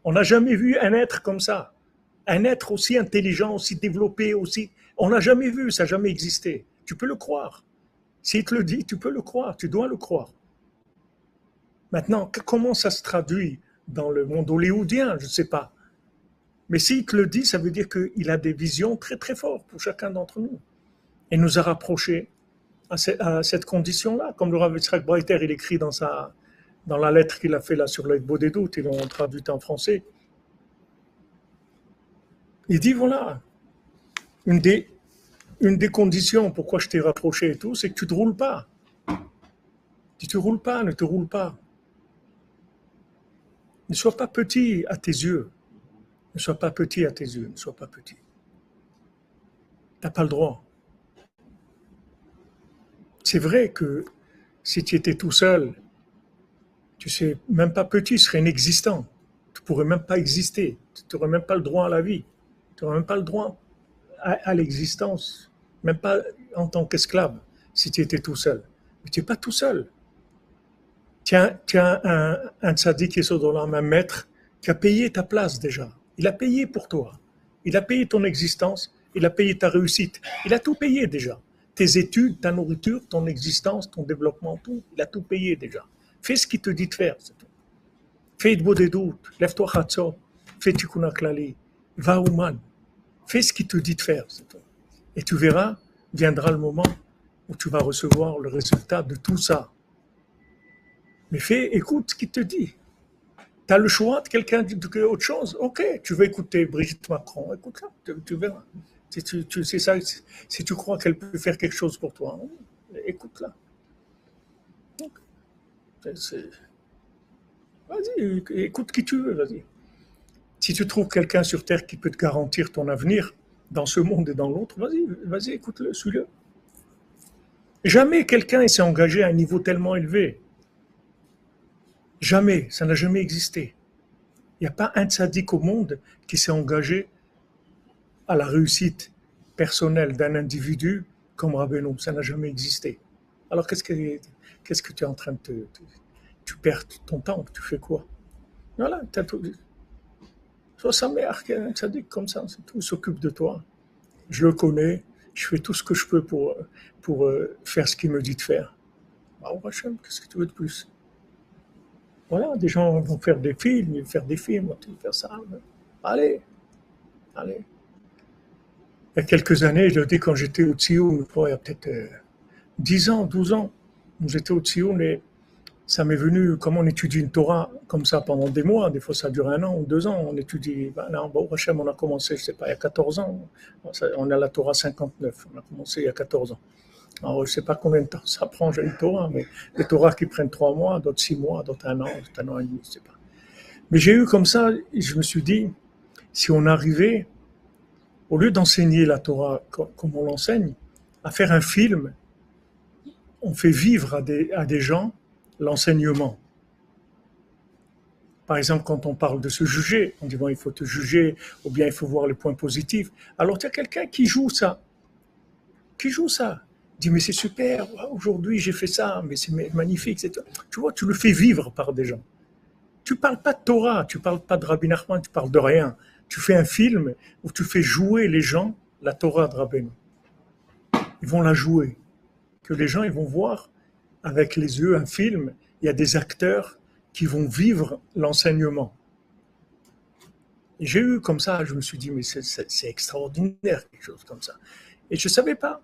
On n'a jamais vu un être comme ça. Un être aussi intelligent, aussi développé, aussi... On n'a jamais vu, ça n'a jamais existé. Tu peux le croire. S'il te le dit, tu peux le croire, tu dois le croire. Maintenant, comment ça se traduit dans le monde hollywoodien? Je ne sais pas. Mais s'il te le dit, ça veut dire qu'il a des visions très très fortes pour chacun d'entre nous. Et nous a rapprochés à cette condition-là, comme le Rav Yitzhak Breiter, il écrit dans la lettre qu'il a fait là sur l'Aïdbo des doutes, ils l'ont traduit en français. Il dit voilà, une des conditions pourquoi je t'ai rapproché et tout, c'est que tu ne te roules pas. Tu ne te roules pas, ne te roule pas. Ne sois pas petit à tes yeux. Ne sois pas petit à tes yeux, ne sois pas petit. Tu n'as pas le droit. C'est vrai que si tu étais tout seul, tu sais, même pas petit, tu serais inexistant. Tu ne pourrais même pas exister. Tu n'aurais même pas le droit à la vie. Tu n'aurais même pas le droit à l'existence. Même pas en tant qu'esclave, si tu étais tout seul. Mais tu n'es pas tout seul. Tu as un tzaddik qui est sur un maître qui a payé ta place déjà. Il a payé pour toi. Il a payé ton existence. Il a payé ta réussite. Il a tout payé déjà. Tes études, ta nourriture, ton existence, ton développement, tout. Il a tout payé déjà. Fais ce qu'il te dit de faire, c'est tout. Fais Idbo des doutes, lève-toi Khatso, fais Tikkun HaKlali, va Ouman. Fais ce qu'il te dit de faire, c'est tout. Et tu verras, viendra le moment où tu vas recevoir le résultat de tout ça. Mais écoute ce qu'il te dit. Tu as le choix de quelqu'un d'autre chose. Ok, tu veux écouter Brigitte Macron, écoute-la, tu verras. C'est ça, si tu crois qu'elle peut faire quelque chose pour toi, écoute-la. Vas-y, écoute qui tu veux, vas-y. Si tu trouves quelqu'un sur Terre qui peut te garantir ton avenir dans ce monde et dans l'autre, vas-y, écoute-le, suis-le. Jamais quelqu'un s'est engagé à un niveau tellement élevé. Jamais, ça n'a jamais existé. Il n'y a pas un tzaddik au monde qui s'est engagé à la réussite personnelle d'un individu comme Rabbeinu. Ça n'a jamais existé. Alors qu'est-ce que tu es en train de tu perds ton temps, tu fais quoi? Voilà, tu as tout. Sois sa mère, un tzaddik comme ça, c'est tout, il s'occupe de toi. Je le connais, je fais tout ce que je peux pour faire ce qu'il me dit de faire. Bah, Hachem, qu'est-ce que tu veux de plus? Voilà, des gens vont faire des films, ils vont faire des films, ils vont faire ça. Allez, allez. Il y a quelques années, je le dis quand j'étais au Tsioun, il y a peut-être 10 ans, 12 ans, j'étais au Tsioun et ça m'est venu, comme on étudie une Torah comme ça pendant des mois, des fois ça dure 1 an ou 2 ans, on étudie, là, bon, Hachem, on a commencé, je sais pas, il y a 14 ans, on a la Torah 59, on a commencé il y a 14 ans. Alors, je ne sais pas combien de temps ça prend, j'ai une Torah, mais des Torahs qui prennent 3 mois, d'autres 6 mois, d'autres 1 an, d'autres 1 an et demi, je ne sais pas. Mais j'ai eu comme ça, je me suis dit, si on arrivait, au lieu d'enseigner la Torah comme on l'enseigne, à faire un film, on fait vivre à des gens l'enseignement. Par exemple, quand on parle de se juger, on dit bon, il faut te juger, ou bien il faut voir les points positifs. Alors, il y a quelqu'un qui joue ça. Dit mais c'est super, aujourd'hui j'ai fait ça, mais c'est magnifique. Tu vois, tu le fais vivre par des gens. Tu parles pas de Torah, tu parles pas de Rabbi Nachman, tu parles de rien. Tu fais un film où tu fais jouer les gens la Torah de Rabbeinu. Ils vont la jouer. Que les gens ils vont voir avec les yeux un film. Il y a des acteurs qui vont vivre l'enseignement. Et j'ai eu comme ça, je me suis dit mais c'est extraordinaire quelque chose comme ça. Et je savais pas.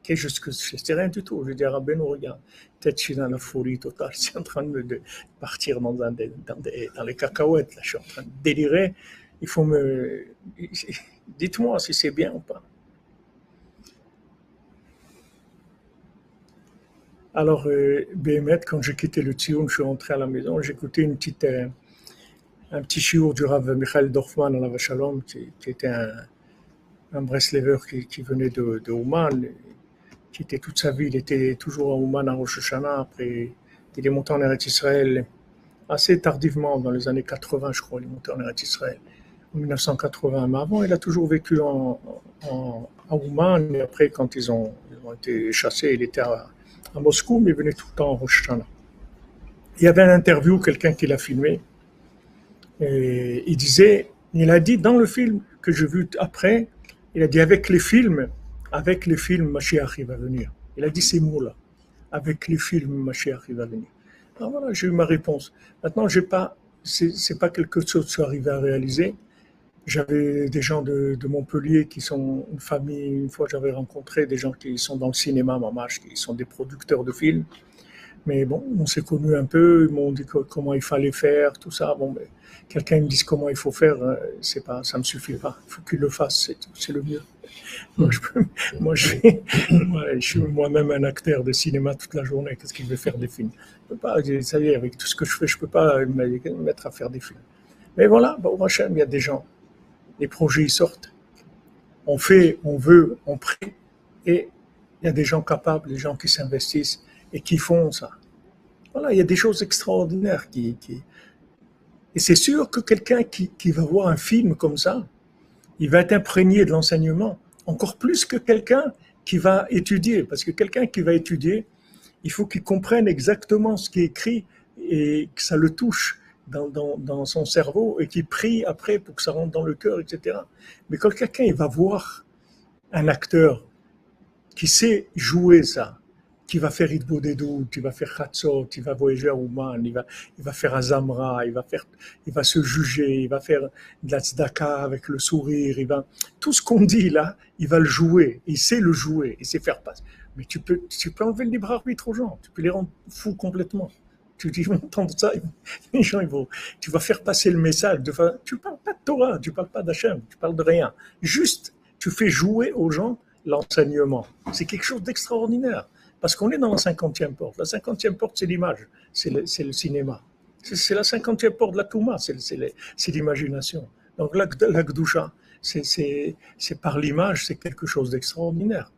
Je ne sais rien du tout. Je dis à Rabbeinu, regarde, peut-être je suis dans la folie totale, je suis en train de partir dans les cacahuètes, là, je suis en train de délirer. Il faut me. Dites-moi si c'est bien ou pas. Alors, Béhémet, quand j'ai quitté le Tsioun, je suis rentré à la maison, j'ai écouté un petit chiour du Rav Michael Dorfman à la Vachalom, qui était un Breslever qui venait de Ouman, qui était toute sa vie, il était toujours à Ouman à Rosh Hashanah, après il est monté en Eretz Israël assez tardivement, dans les années 80 je crois, il est monté en Eretz Israël, en 1980, mais avant il a toujours vécu à Ouman, et après quand ils ont été chassés, il était à Moscou, mais il venait tout le temps en Rosh Hashanah. Il y avait une interview, quelqu'un qui l'a filmé, et il a dit dans le film que j'ai vu après, il a dit avec les films, Mashiach il va venir. Il a dit ces mots-là. Avec les films, Mashiach il va venir. Alors voilà, j'ai eu ma réponse. Maintenant, c'est pas quelque chose que je suis arrivé à réaliser. J'avais des gens de Montpellier qui sont une famille. Une fois, j'avais rencontré des gens qui sont dans le cinéma, mamash, qui sont des producteurs de films. Mais bon, on s'est connus un peu, ils m'ont dit comment il fallait faire, tout ça. Bon, mais quelqu'un me dise comment il faut faire, c'est pas, ça me suffit pas. Il faut qu'il le fasse, c'est le mieux. Moi, je suis moi-même un acteur de cinéma toute la journée. Qu'est-ce qu'il veut faire des films? Je peux pas, ça y est, avec tout ce que je fais, je peux pas me mettre à faire des films. Mais voilà, bon, il y a des gens, les projets ils sortent. On fait, on veut, on prie, et il y a des gens capables, des gens qui s'investissent et qui font ça. Voilà, il y a des choses extraordinaires Et c'est sûr que quelqu'un qui va voir un film comme ça, il va être imprégné de l'enseignement, encore plus que quelqu'un qui va étudier. Parce que quelqu'un qui va étudier, il faut qu'il comprenne exactement ce qui est écrit et que ça le touche dans son cerveau et qu'il prie après pour que ça rentre dans le cœur, etc. Mais quand quelqu'un il va voir un acteur qui sait jouer ça, qui va faire Idbodedut, il va faire Chatzot, il va voyager à Ouman, il va faire Azamra, il va se juger, il va faire de la tzedaka avec le sourire, tout ce qu'on dit là, il va le jouer, il sait le jouer, il sait faire passer. Mais tu peux enlever le libre arbitre aux gens, tu peux les rendre fous complètement. Ils vont entendre ça, les gens, tu vas faire passer le message. Tu parles pas de Torah, tu parles pas d'Hachem, tu parles de rien. Juste, tu fais jouer aux gens l'enseignement. C'est quelque chose d'extraordinaire. Parce qu'on est dans la 50e porte. La 50e porte, c'est l'image, c'est le cinéma. C'est la 50e porte de la Touma, c'est l'imagination. Donc la Gdusha, c'est par l'image, c'est quelque chose d'extraordinaire.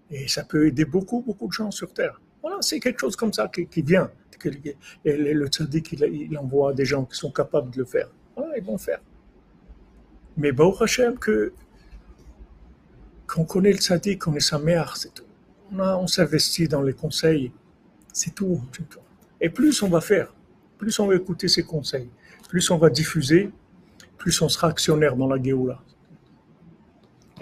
Et ça peut aider beaucoup, beaucoup de gens sur Terre. Voilà, c'est quelque chose comme ça qui vient. Et le tzaddik, il envoie des gens qui sont capables de le faire. Voilà, ils vont le faire. Mais Baruch Hashem, qu'on connaît le tzaddik, qu'on est sa mère, c'est tout. On s'investit dans les conseils, c'est tout. Et plus on va faire, plus on va écouter ses conseils, plus on va diffuser, plus on sera actionnaire dans la Géoula.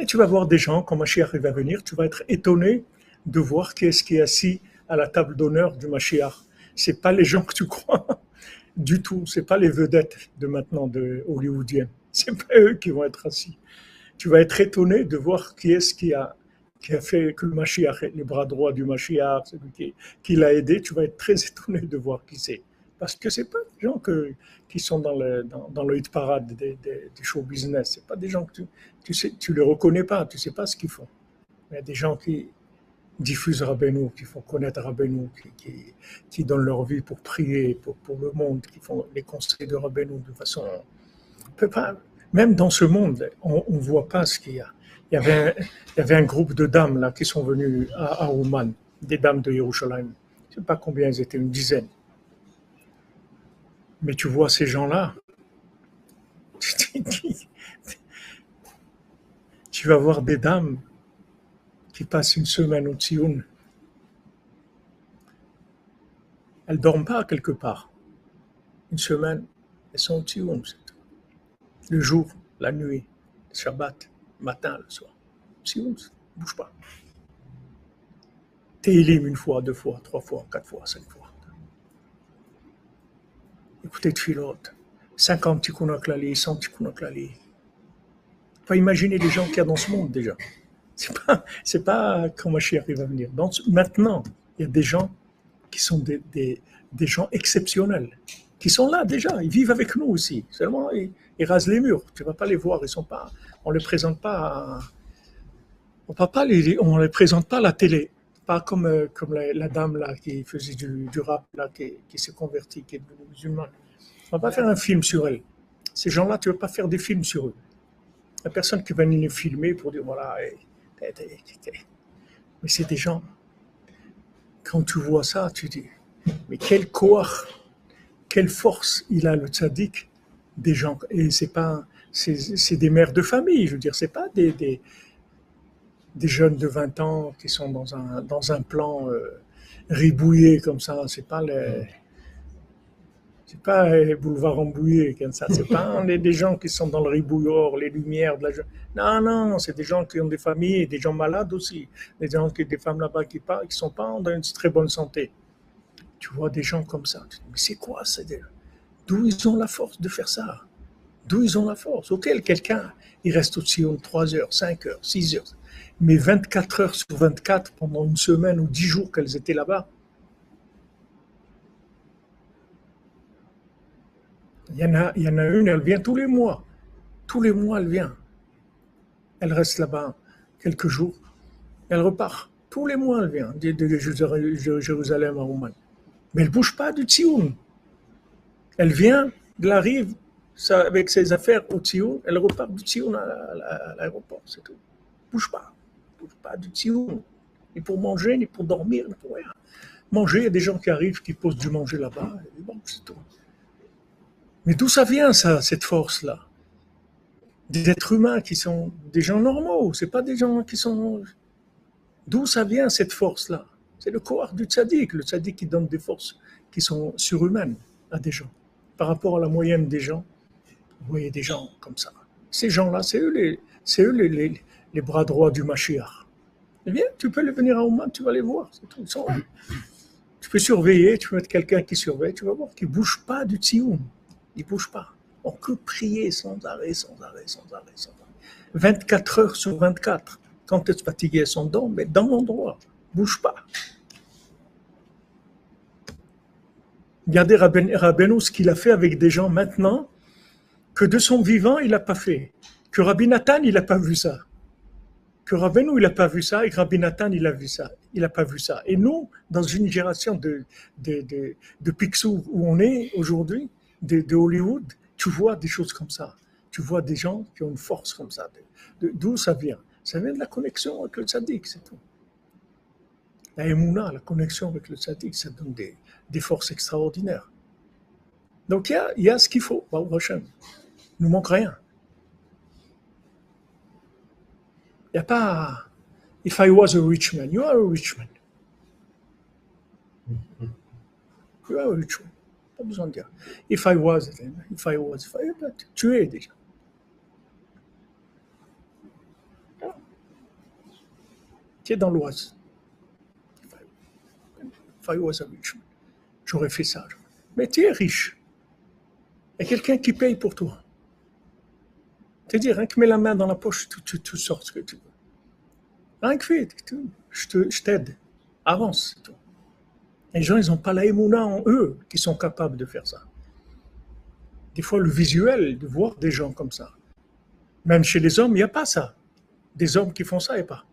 Et tu vas voir des gens, quand Mashiach va venir, tu vas être étonné de voir qui est-ce qui est assis à la table d'honneur du Mashiach. C'est pas les gens que tu crois du tout, c'est pas les vedettes de maintenant de hollywoodiennes, c'est pas eux qui vont être assis. Tu vas être étonné de voir qui est-ce qui a fait que le Mashiach, les bras droits du Mashiach, celui qui l'a aidé, tu vas être très étonné de voir qui c'est. Parce que c'est pas des gens qui sont dans le hit parade des show business, c'est pas des gens que tu les reconnais pas, tu sais pas ce qu'ils font. Il y a des gens qui diffusent Rabbeinu, qui font connaître Rabbeinu, qui donnent leur vie pour prier, pour le monde, qui font les conseils de Rabbeinu de façon... On peut pas, même dans ce monde, on ne voit pas ce qu'il y a. Il y avait un groupe de dames là qui sont venues à Ouman, des dames de Yerushalayim. Je ne sais pas combien elles étaient, une dizaine. Mais tu vois ces gens-là, tu vas voir des dames qui passent une semaine au Tsioun. Elles ne dorment pas quelque part. Une semaine, elles sont au Tsioun. Le jour, la nuit, le Shabbat, le matin, le soir. Tsioun, ne bouge pas. Télim une fois, deux fois, trois fois, quatre fois, cinq fois. Écoutez Tfilot, 50 tikkun haklali, 100 tikkun haklali. Il faut imaginer les gens qu'il y a dans ce monde déjà. C'est pas quand Mashiach va venir. Maintenant, il y a des gens qui sont des gens exceptionnels, qui sont là déjà, ils vivent avec nous aussi. Seulement, ils rasent les murs. Tu ne vas pas les voir, on ne les présente pas, on les présente pas à la télé. Pas comme la dame là qui faisait du rap là, qui s'est convertie, qui est devenue musulmane. On ne va pas faire un film sur elle. Ces gens-là, tu ne veux pas faire des films sur eux. Il n'y a personne qui va venir les filmer pour dire voilà. Mais c'est des gens, quand tu vois ça, tu dis, mais quel koach, quelle force il a le tzaddik des gens. Et c'est des mères de famille, je veux dire, c'est pas des jeunes de 20 ans qui sont dans un plan ribouillé comme ça, c'est pas boulevard Rambouillet comme ça, c'est pas des gens qui sont dans le ribouilleur, les lumières de la jeune. Non, c'est des gens qui ont des familles, des gens malades aussi, des femmes là-bas qui sont pas dans une très bonne santé. Tu vois des gens comme ça, tu dis, mais c'est quoi ça? D'où ils ont la force de faire ça? D'où ils ont la force? Auquel quelqu'un, il reste au Sion 3 heures, 5 heures, 6 heures, mais 24 heures sur 24 pendant une semaine ou 10 jours qu'elles étaient là-bas. Il y en a une, elle vient tous les mois. Tous les mois, elle vient. Elle reste là-bas quelques jours. Elle repart. Tous les mois, elle vient de Jérusalem à Ouman. Mais elle ne bouge pas du Tsioun. Elle vient, elle arrive avec ses affaires au Tsioun, elle repart du Tsioun à l'aéroport, c'est tout. Elle ne bouge pas. Elle ne bouge pas du Tsioun. Ni pour manger, ni pour dormir, ni pour rien. Manger, il y a des gens qui arrivent, qui posent du manger là-bas. Et bon, c'est tout. Mais d'où ça vient, ça, cette force-là? Des êtres humains qui sont des gens normaux, c'est pas des gens qui sont... D'où ça vient, cette force-là? C'est le koach du tzaddik, le tzaddik qui donne des forces qui sont surhumaines à des gens. Par rapport à la moyenne des gens, vous voyez des gens comme ça. Ces gens-là, c'est eux les bras droits du Mashiach. Eh bien, tu peux venir à Oman, tu vas les voir, c'est tout, ils sont là. Tu peux surveiller, tu peux mettre quelqu'un qui surveille, tu vas voir qu'ils ne bougent pas du Tsioum. Ils ne bougent pas. On peut prier sans arrêt, sans arrêt, sans arrêt, sans arrêt. 24 heures sur 24. Quand tu es fatigué, elles sont dans, mais dans l'endroit. Bouge pas. Regardez Rabbeinu, ce qu'il a fait avec des gens maintenant, que de son vivant, il n'a pas fait. Que Rabbi Nathan, il n'a pas vu ça. Que Rabbeinu, il n'a pas vu ça, et que Rabbi Nathan, il a vu ça. Il n'a pas vu ça. Et nous, dans une génération de Picsou où on est aujourd'hui, de Hollywood, tu vois des choses comme ça. Tu vois des gens qui ont une force comme ça. D'où ça vient? Ça vient de la connexion avec le tzaddik, c'est tout. La émouna, la connexion avec le tzaddik, ça donne des forces extraordinaires. Donc il y a ce qu'il faut, Baruch Hashem. Il ne nous manque rien. Il n'y a pas if I was a rich man, you are a rich man. You are a rich man. Pas besoin de dire. If I was, tu es déjà. Tu es dans l'Oise. If I was a rich man, j'aurais fait ça. Mais tu es riche. Il y a quelqu'un qui paye pour toi. C'est-à-dire, rien que mets la main dans la poche, tu sors ce que tu veux. Rien que fais, je t'aide. Avance, c'est tout. Les gens, ils n'ont pas la émouna en eux qui sont capables de faire ça. Des fois, le visuel, de voir des gens comme ça. Même chez les hommes, il n'y a pas ça. Des hommes qui font ça, il n'y a pas.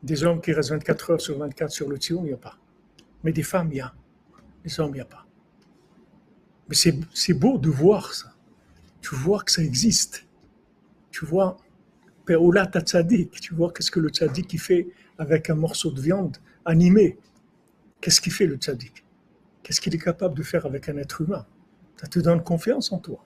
Des hommes qui restent 24 heures sur 24 sur le Tzion, il n'y a pas. Mais des femmes, il y a. Les hommes, il n'y a pas. Mais c'est beau de voir ça. Tu vois que ça existe. Tu vois, Pe'olat Tzadik, tu vois qu'est-ce que le tzaddik fait avec un morceau de viande animé. Qu'est-ce qu'il fait le tzaddik? Qu'est-ce qu'il est capable de faire avec un être humain? Ça te donne confiance en toi.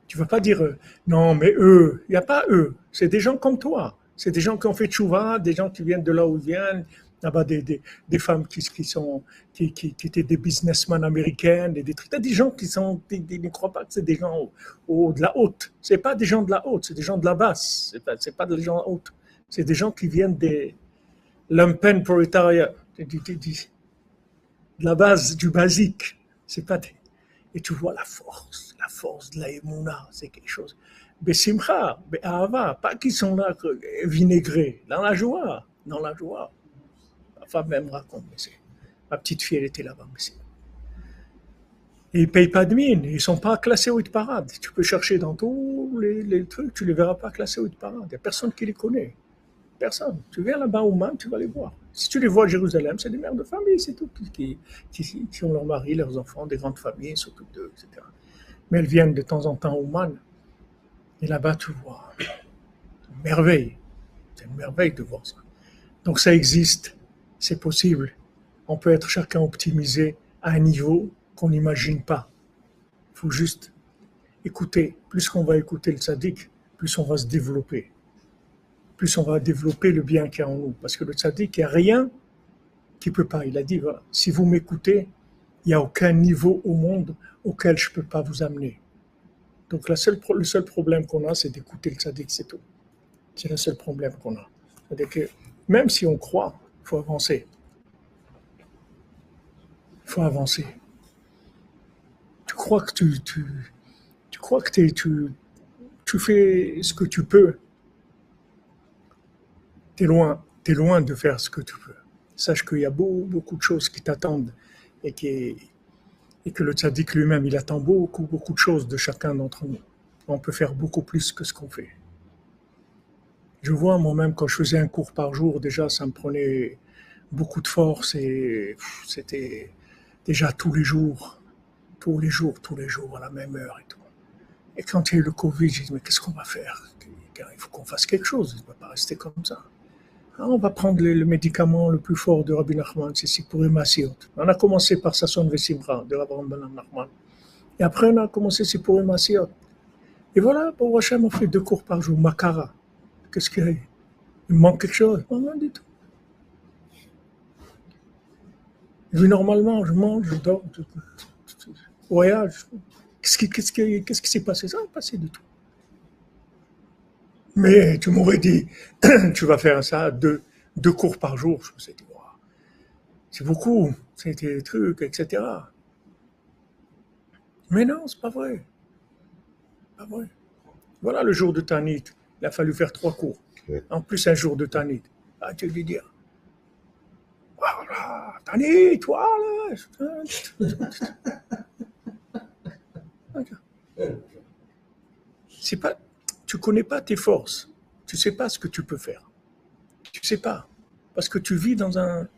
Tu ne vas pas dire non, mais eux, il n'y a pas eux. C'est des gens comme toi. C'est des gens qui ont fait tchouva, des gens qui viennent de là où ils viennent. Là-bas, des femmes qui étaient des businessmen américaines, et des trucs. Des gens qui sont, ne croient pas que c'est des gens de la haute. C'est pas des gens de la haute, c'est des gens de la basse. C'est pas des gens de la haute. C'est des gens qui viennent des lumpen proletariat, de la base, du basique. C'est pas des... Et tu vois la force de la émouna, c'est quelque chose. Besimcha, be'ahava, pas qu'ils sont là vinaigrés, dans la joie, dans la joie. Ma femme même raconte, mais ma petite fille, elle était là-bas. Et ils ne payent pas de mine, ils ne sont pas classés au hit parade. Tu peux chercher dans tous les trucs, tu ne les verras pas classés au hit parade. Il n'y a personne qui les connaît. Personne. Tu viens là-bas au Mans, tu vas les voir. Si tu les vois à Jérusalem, c'est des mères de famille, c'est tout, qui ont leur mari, leurs enfants, des grandes familles, s'occupent d'eux, etc. Mais elles viennent de temps en temps au Mans. Et là-bas, tu vois. C'est une merveille. C'est une merveille de voir ça. Donc ça existe. C'est possible. On peut être chacun optimisé à un niveau qu'on n'imagine pas. Il faut juste écouter. Plus qu'on va écouter le tzaddik, plus on va se développer. Plus on va développer le bien qu'il y a en nous. Parce que le tzaddik, il n'y a rien qui ne peut pas. Il a dit, voilà, si vous m'écoutez, il n'y a aucun niveau au monde auquel je ne peux pas vous amener. Donc le seul problème qu'on a, c'est d'écouter le tzaddik, c'est tout. C'est le seul problème qu'on a. C'est-à-dire que même si on croit, il faut avancer. Il faut avancer. Tu crois que tu fais ce que tu peux. T'es loin de faire ce que tu peux. Sache qu'il y a beaucoup de choses qui t'attendent et que le tzaddik lui-même, il attend beaucoup de choses de chacun d'entre nous. On peut faire beaucoup plus que ce qu'on fait. Je vois moi-même quand je faisais un cours par jour, déjà ça me prenait beaucoup de force et c'était déjà tous les jours, à la même heure et tout. Et quand il y a eu le Covid, j'ai dit mais qu'est-ce qu'on va faire? Il faut qu'on fasse quelque chose, il ne va pas rester comme ça. Alors, on va prendre le médicament le plus fort de Rabbi Nachman, c'est Sipurim Masiot. On a commencé par Sasson Vesimra de Rabbi Nachman. Et après on a commencé Sipurim Masiot. Et voilà, pour Hachem, on fait 2 cours par jour, Makara. Qu'est-ce qu'il y a? Il me manque quelque chose? Non, rien du tout. Je vis normalement, je mange, je dors, je voyage. Qu'est-ce qui s'est passé? Ça n'a pas passé du tout. Mais tu m'aurais dit, tu vas faire ça, deux cours par jour. Je me suis dit, wow, c'est beaucoup, c'est des trucs, etc. Mais non, c'est pas vrai. Pas vrai. Voilà le jour de Tanit. Il a fallu faire 3 cours. Ouais. En plus, un jour de Tanit. Ah, tu lui dire, voilà, Tanit, toi, là. C'est pas, tu connais pas tes forces. Tu sais pas ce que tu peux faire. Tu sais pas. Parce que tu vis dans un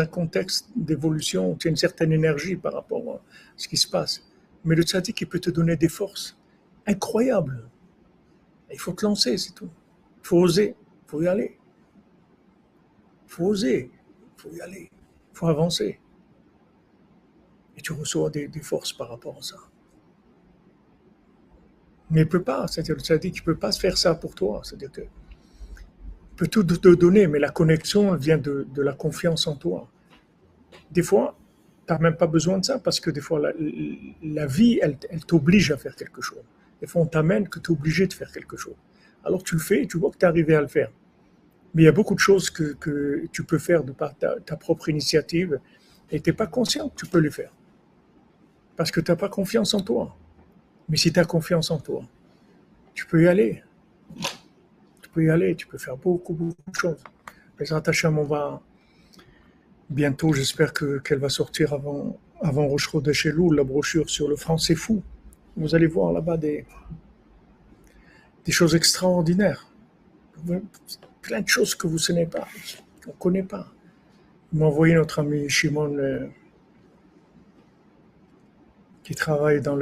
contexte d'évolution, tu as une certaine énergie par rapport à ce qui se passe. Mais le tzaddik, il peut te donner des forces incroyables. Il faut te lancer, c'est tout. Il faut oser, il faut y aller. Il faut oser, il faut y aller, il faut avancer. Et tu reçois des forces par rapport à ça. Mais il ne peut pas, c'est-à-dire le tzaddik, il ne peut pas se faire ça pour toi. C'est-à-dire que il peut tout te donner, mais la connexion vient de la confiance en toi. Des fois, tu n'as même pas besoin de ça parce que des fois, la vie, elle t'oblige à faire quelque chose. Des fois, on t'amène que tu es obligé de faire quelque chose. Alors tu le fais et tu vois que tu es arrivé à le faire. Mais il y a beaucoup de choses que tu peux faire de par ta propre initiative et tu n'es pas conscient que tu peux les faire. Parce que tu n'as pas confiance en toi. Mais si tu as confiance en toi, tu peux y aller. Tu peux y aller, tu peux faire beaucoup, beaucoup de choses. Les Hashem, on va bientôt, j'espère qu'elle va sortir avant Rosh Chodesh Elul, la brochure sur le français fou. Vous allez voir là-bas des choses extraordinaires. Plein de choses que vous ne savez pas, qu'on ne connaît pas. Il m'a envoyé notre ami Shimon qui travaille dans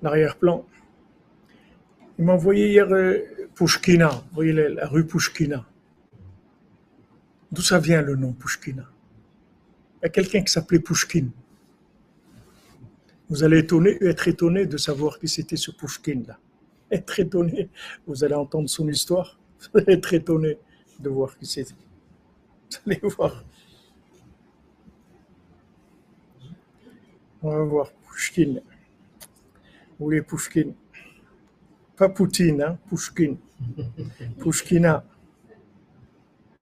l'arrière-plan. Il m'a envoyé hier Pushkina, vous voyez la rue Pushkina. D'où ça vient le nom Pushkina? Il y a quelqu'un qui s'appelait Pushkin. Vous allez être étonné de savoir qui c'était ce Pushkin-là. Être étonné, vous allez entendre son histoire, vous allez être étonné de voir qui c'était. Vous allez voir. On va voir Pushkin. Vous voulez Pushkin? Pas Poutine, hein, Pushkin. Pushkina.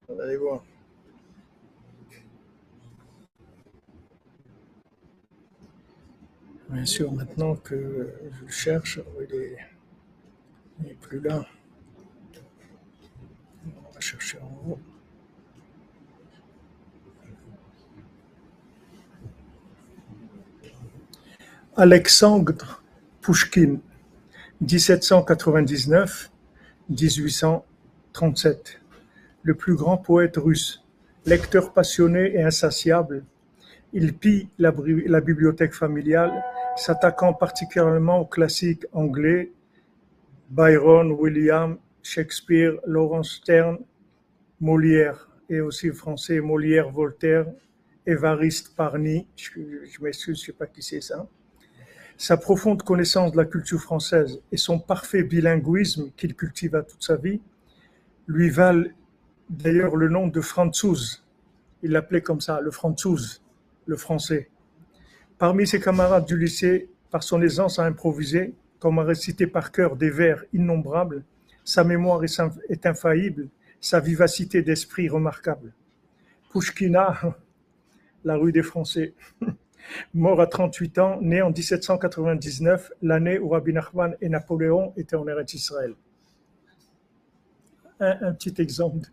Vous allez voir. Bien sûr, maintenant que je le cherche, il n'est plus là. On va chercher en haut. Alexandre Pouchkine, 1799-1837. Le plus grand poète russe, lecteur passionné et insatiable, il pille la bibliothèque familiale, s'attaquant particulièrement aux classiques anglais, Byron, William, Shakespeare, Laurence Sterne, Molière, et aussi français, Molière, Voltaire, Évariste Parny, je m'excuse, je ne sais pas qui c'est ça. Sa profonde connaissance de la culture française et son parfait bilinguisme qu'il cultiva toute sa vie lui valent d'ailleurs le nom de Franzouz. Il l'appelait comme ça, le Franzouz, le français. Parmi ses camarades du lycée, par son aisance à improviser, comme à réciter par cœur des vers innombrables, sa mémoire est infaillible, sa vivacité d'esprit remarquable. Pouchkina, la rue des Français, mort à 38 ans, né en 1799, l'année où Rabbi Nachman et Napoléon étaient en Eretz Israël. Un petit exemple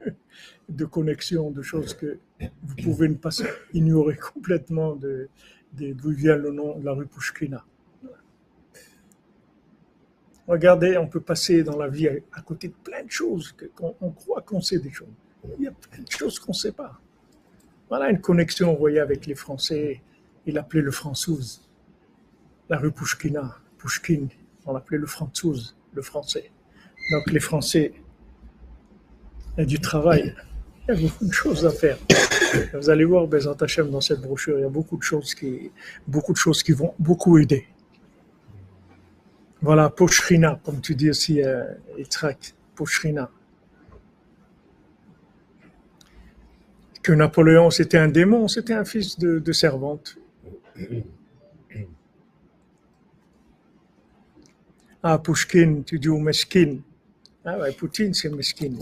de connexion, de choses que vous pouvez ne pas ignorer complètement d'où vient le nom de la rue Pouchkina. Regardez, on peut passer dans la vie à côté de plein de choses, on croit qu'on sait des choses. Il y a plein de choses qu'on ne sait pas. Voilà une connexion, vous voyez, avec les Français. Il appelait le Franzouz. La rue Pouchkina, Pouchkine, on l'appelait le Franzouz, le français. Donc les Français, il y a du travail, il y a beaucoup de choses à faire. Vous allez voir, Bezat Hashem, dans cette brochure, il y a beaucoup de choses qui vont beaucoup aider. Voilà, Pouchrina, comme tu dis aussi, Yitzhak, Pouchrina. Que Napoléon, c'était un démon, c'était un fils de servante. Ah, Pouchkine, tu dis ou Meshkin. Ah ouais, Poutine, c'est mesquine,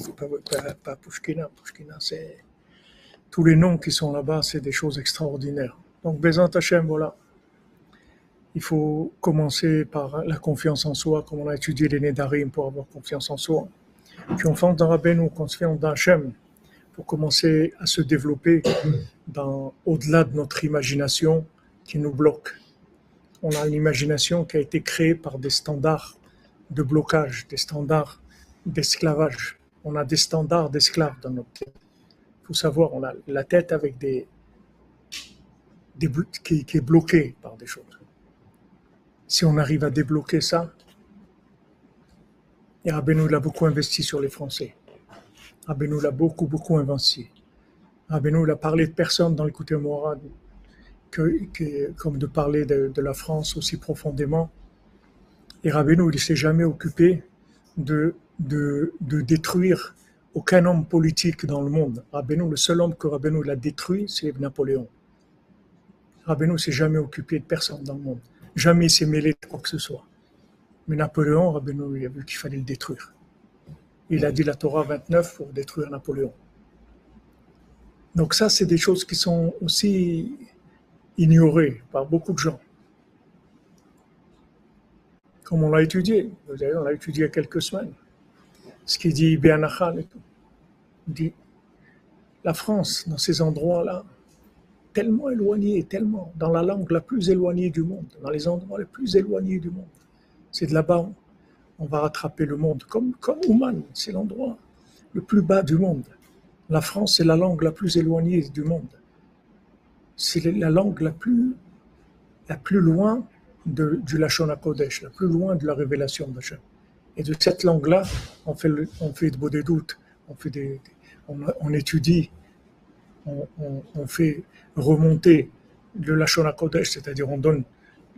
pas Pushkina. Pushkina, c'est tous les noms qui sont là-bas, c'est des choses extraordinaires. Donc, Bezant Hachem, voilà. Il faut commencer par la confiance en soi, comme on a étudié les Nédarim pour avoir confiance en soi. Puis on fonce dans Rabbeinu, confiance dans Hachem, pour commencer à se développer au-delà de notre imagination qui nous bloque. On a une imagination qui a été créée par des standards de blocage, des standards d'esclavage. On a des standards d'esclaves dans notre tête. Il faut savoir, on a la tête avec qui est bloquée par des choses. Si on arrive à débloquer ça, et Rabbeinu l'a beaucoup investi sur les Français. Rabbeinu l'a beaucoup investi. Rabbeinu a parlé de personne dans l'écouté Mourad, comme de parler de la France aussi profondément. Et Rabbeinu, il ne s'est jamais occupé de détruire aucun homme politique dans le monde. Rabbeinu, le seul homme que Rabbeinu l'a détruit, c'est Napoléon. Rabbeinu ne s'est jamais occupé de personne dans le monde. Jamais il s'est mêlé de quoi que ce soit. Mais Napoléon, Rabbeinu, il a vu qu'il fallait le détruire. Il a dit la Torah 29 pour détruire Napoléon. Donc ça, c'est des choses qui sont aussi ignorées par beaucoup de gens. Comme on l'a étudié, on l'a étudié il y a quelques semaines. Ce qui dit Béanachal et tout. Il dit, la France, dans ces endroits-là, tellement éloignés, tellement, dans la langue la plus éloignée du monde, dans les endroits les plus éloignés du monde, c'est de là-bas on va rattraper le monde. Comme Ouman, c'est l'endroit le plus bas du monde. La France, c'est la langue la plus éloignée du monde. C'est la langue la plus loin du Lachon HaKodesh, la plus loin de la révélation d'Hachem. Et de cette langue-là, on fait de beaux des doutes, on étudie, on fait remonter le Lachon HaKodesh, c'est-à-dire on donne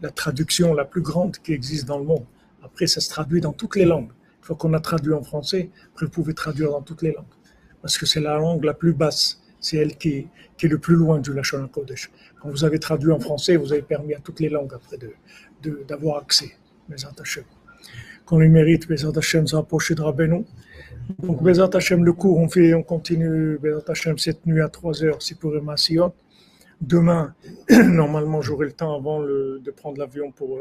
la traduction la plus grande qui existe dans le monde. Après, ça se traduit dans toutes les langues. Une fois qu'on a traduit en français, après vous pouvez traduire dans toutes les langues. Parce que c'est la langue la plus basse, c'est elle qui est le plus loin du Lachon HaKodesh. Quand vous avez traduit en français, vous avez permis à toutes les langues après d'avoir accès. Bezat Hashem. Qu'on les mérite, Bezat Hashem, se rapprocher de Rabbeinu. Donc Bezat Hashem, le cours, on continue Bezat Hashem cette nuit à 3h, si pour Massiot. Demain, normalement, j'aurai le temps avant de prendre l'avion pour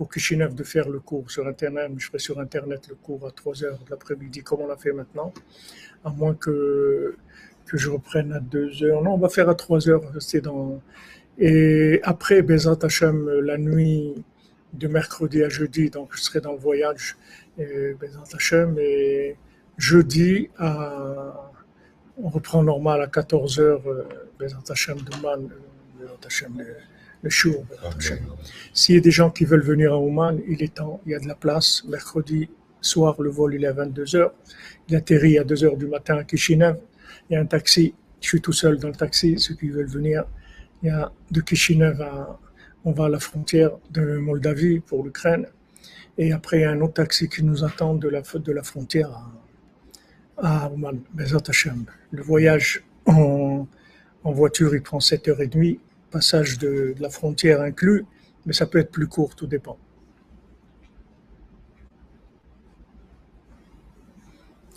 Kishinev de faire le cours sur Internet. Je ferai sur Internet le cours à 3h de l'après-midi, comme on l'a fait maintenant. À moins que je reprenne à 2h. Non, on va faire à 3h. Et après, Bezat Hashem, la nuit de mercredi à jeudi, donc je serai dans le voyage, Bezat Hashem, et jeudi, on reprend normal à 14h, Bezat Hashem, demain, Bezat Hashem, le show. S'il y a des gens qui veulent venir à Ouman, il est temps, il y a de la place. Mercredi soir, le vol il est à 22h. Il atterrit à 2h du matin à Kishinev. Il y a un taxi. Je suis tout seul dans le taxi. Ceux qui veulent venir, il y a de Kishinev on va à la frontière de Moldavie pour l'Ukraine. Et après, il y a un autre taxi qui nous attend de la frontière à Ouman, Bezat Hashem. Le voyage en voiture, il prend 7h30. Passage de la frontière inclus, mais ça peut être plus court, tout dépend.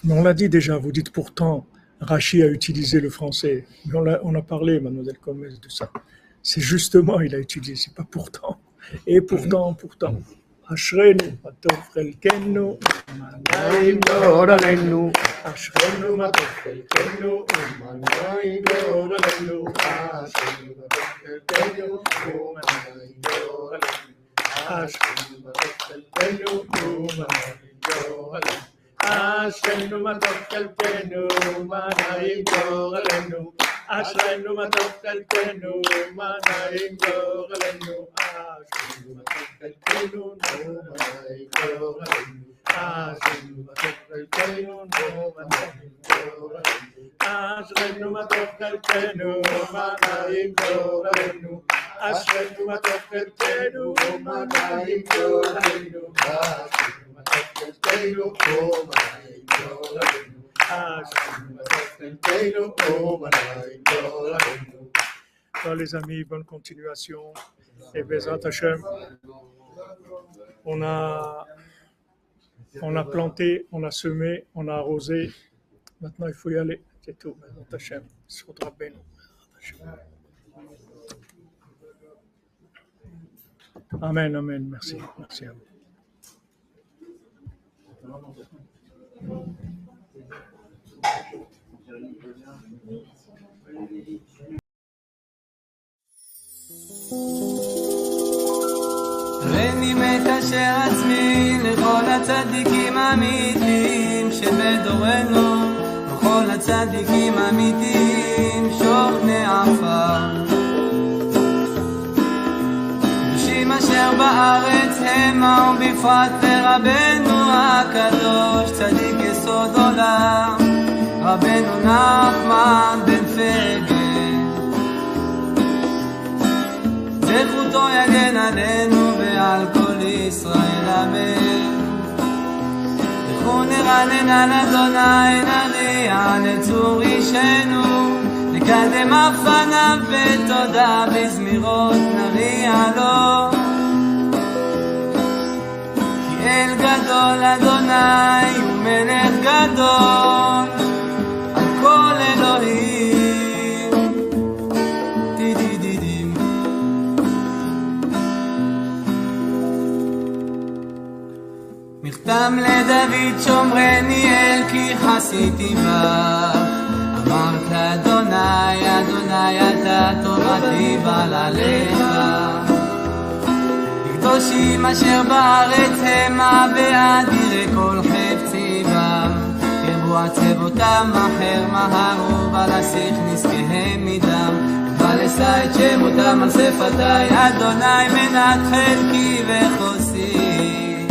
Mais on l'a dit déjà, vous dites pourtant, Rachi a utilisé le français. Mais on a parlé, mademoiselle Gomez, de ça. C'est justement, il a utilisé, c'est pas pourtant. Et pourtant. Ashrenu matov chelkenu, umanayim goralenu. Ashrenu matov chelkenu, umanayim goralenu. Ashrenu matov chelkenu, umanayim goralenu. Ashrenu matov chelkenu, umanayim goralenu. Ashrenu matov chelkenu, umanayim goralenu. Ashrenu matov chelkenu, umanayim goralenu. Ashrenu matov chelkenu, umanayim goralenu. Ashrenu matov chelkenu, umanayim goralenu. Ashrenu matov chelkenu, umanayim goralenu. Ashrenu matov chelkenu, umanayim goralenu. Ashrenu matov chelkenu, umanayim goralenu. Voilà les amis, bonne continuation et Bezat Hashem. On a On a planté, on a semé, on a arrosé. Maintenant, il faut y aller. C'est tout. Hashem. Amen, amen. Merci. Merci à vous. הריני מקשר עצמי לכל הצדיקים האמיתיים שבדורנו, לכל הצדיקים האמיתיים שוכני עפר, קדושים אשר בארץ המה, ובפרט לרבנו הקדוש צדיק יסוד עולם, רבנו נחמן בן פגל, זכותו יגן עלינו ועל כל ישראל אמן. לכו נרנן על אדוני, נריע לצור אישנו, נקדם אף פניו בתודה, בזמירות נריע לו. כי אל גדול אדוני ומלך גדול על כל אלוהים. דידידידים מכתם לדוד שומרני אל כי חסיתי בך, אמרת אדוני אדוני אתה תורתי בעלליך, קדושים אשר בארץ המה באדירי כל חפצי בם, ירבו עצבותם אחר מהרו בלסיך נזקיהם מדם, ולשא את שמותם על שפתי, אדוני מנת חלקי וחוסי,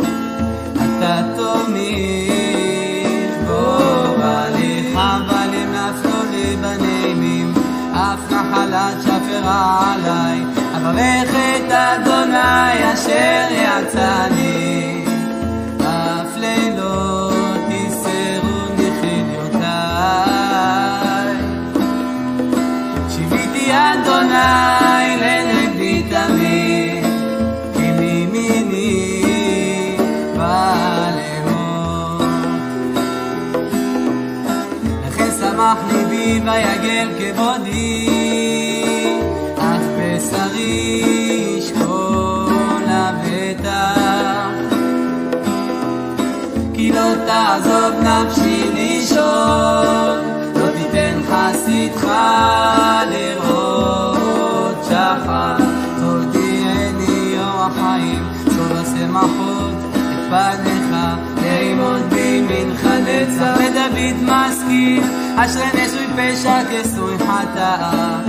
אתה תומיך בו בליך, בלים נפלו לי בנעימים, אף נחלת שפרה עלי, אברך את אדוני אשר יצאני, אף לילות יסרוני חיליותיי. שיביתי אדוני לנגדי תמיד, כי מימיני בא לאמור. לכן שמח ליבי ויגל כבודי, בשרי ישכון לבטח, כי לא תעזוב נפשי לישון, לא תיתן חסידך לראות שחר, תודיעני אור החיים, טוב השמחות את פניך, לעמוד בימינך נצח. ודוד מזכיר, אשרי נשוי פשע כסוי חטאה,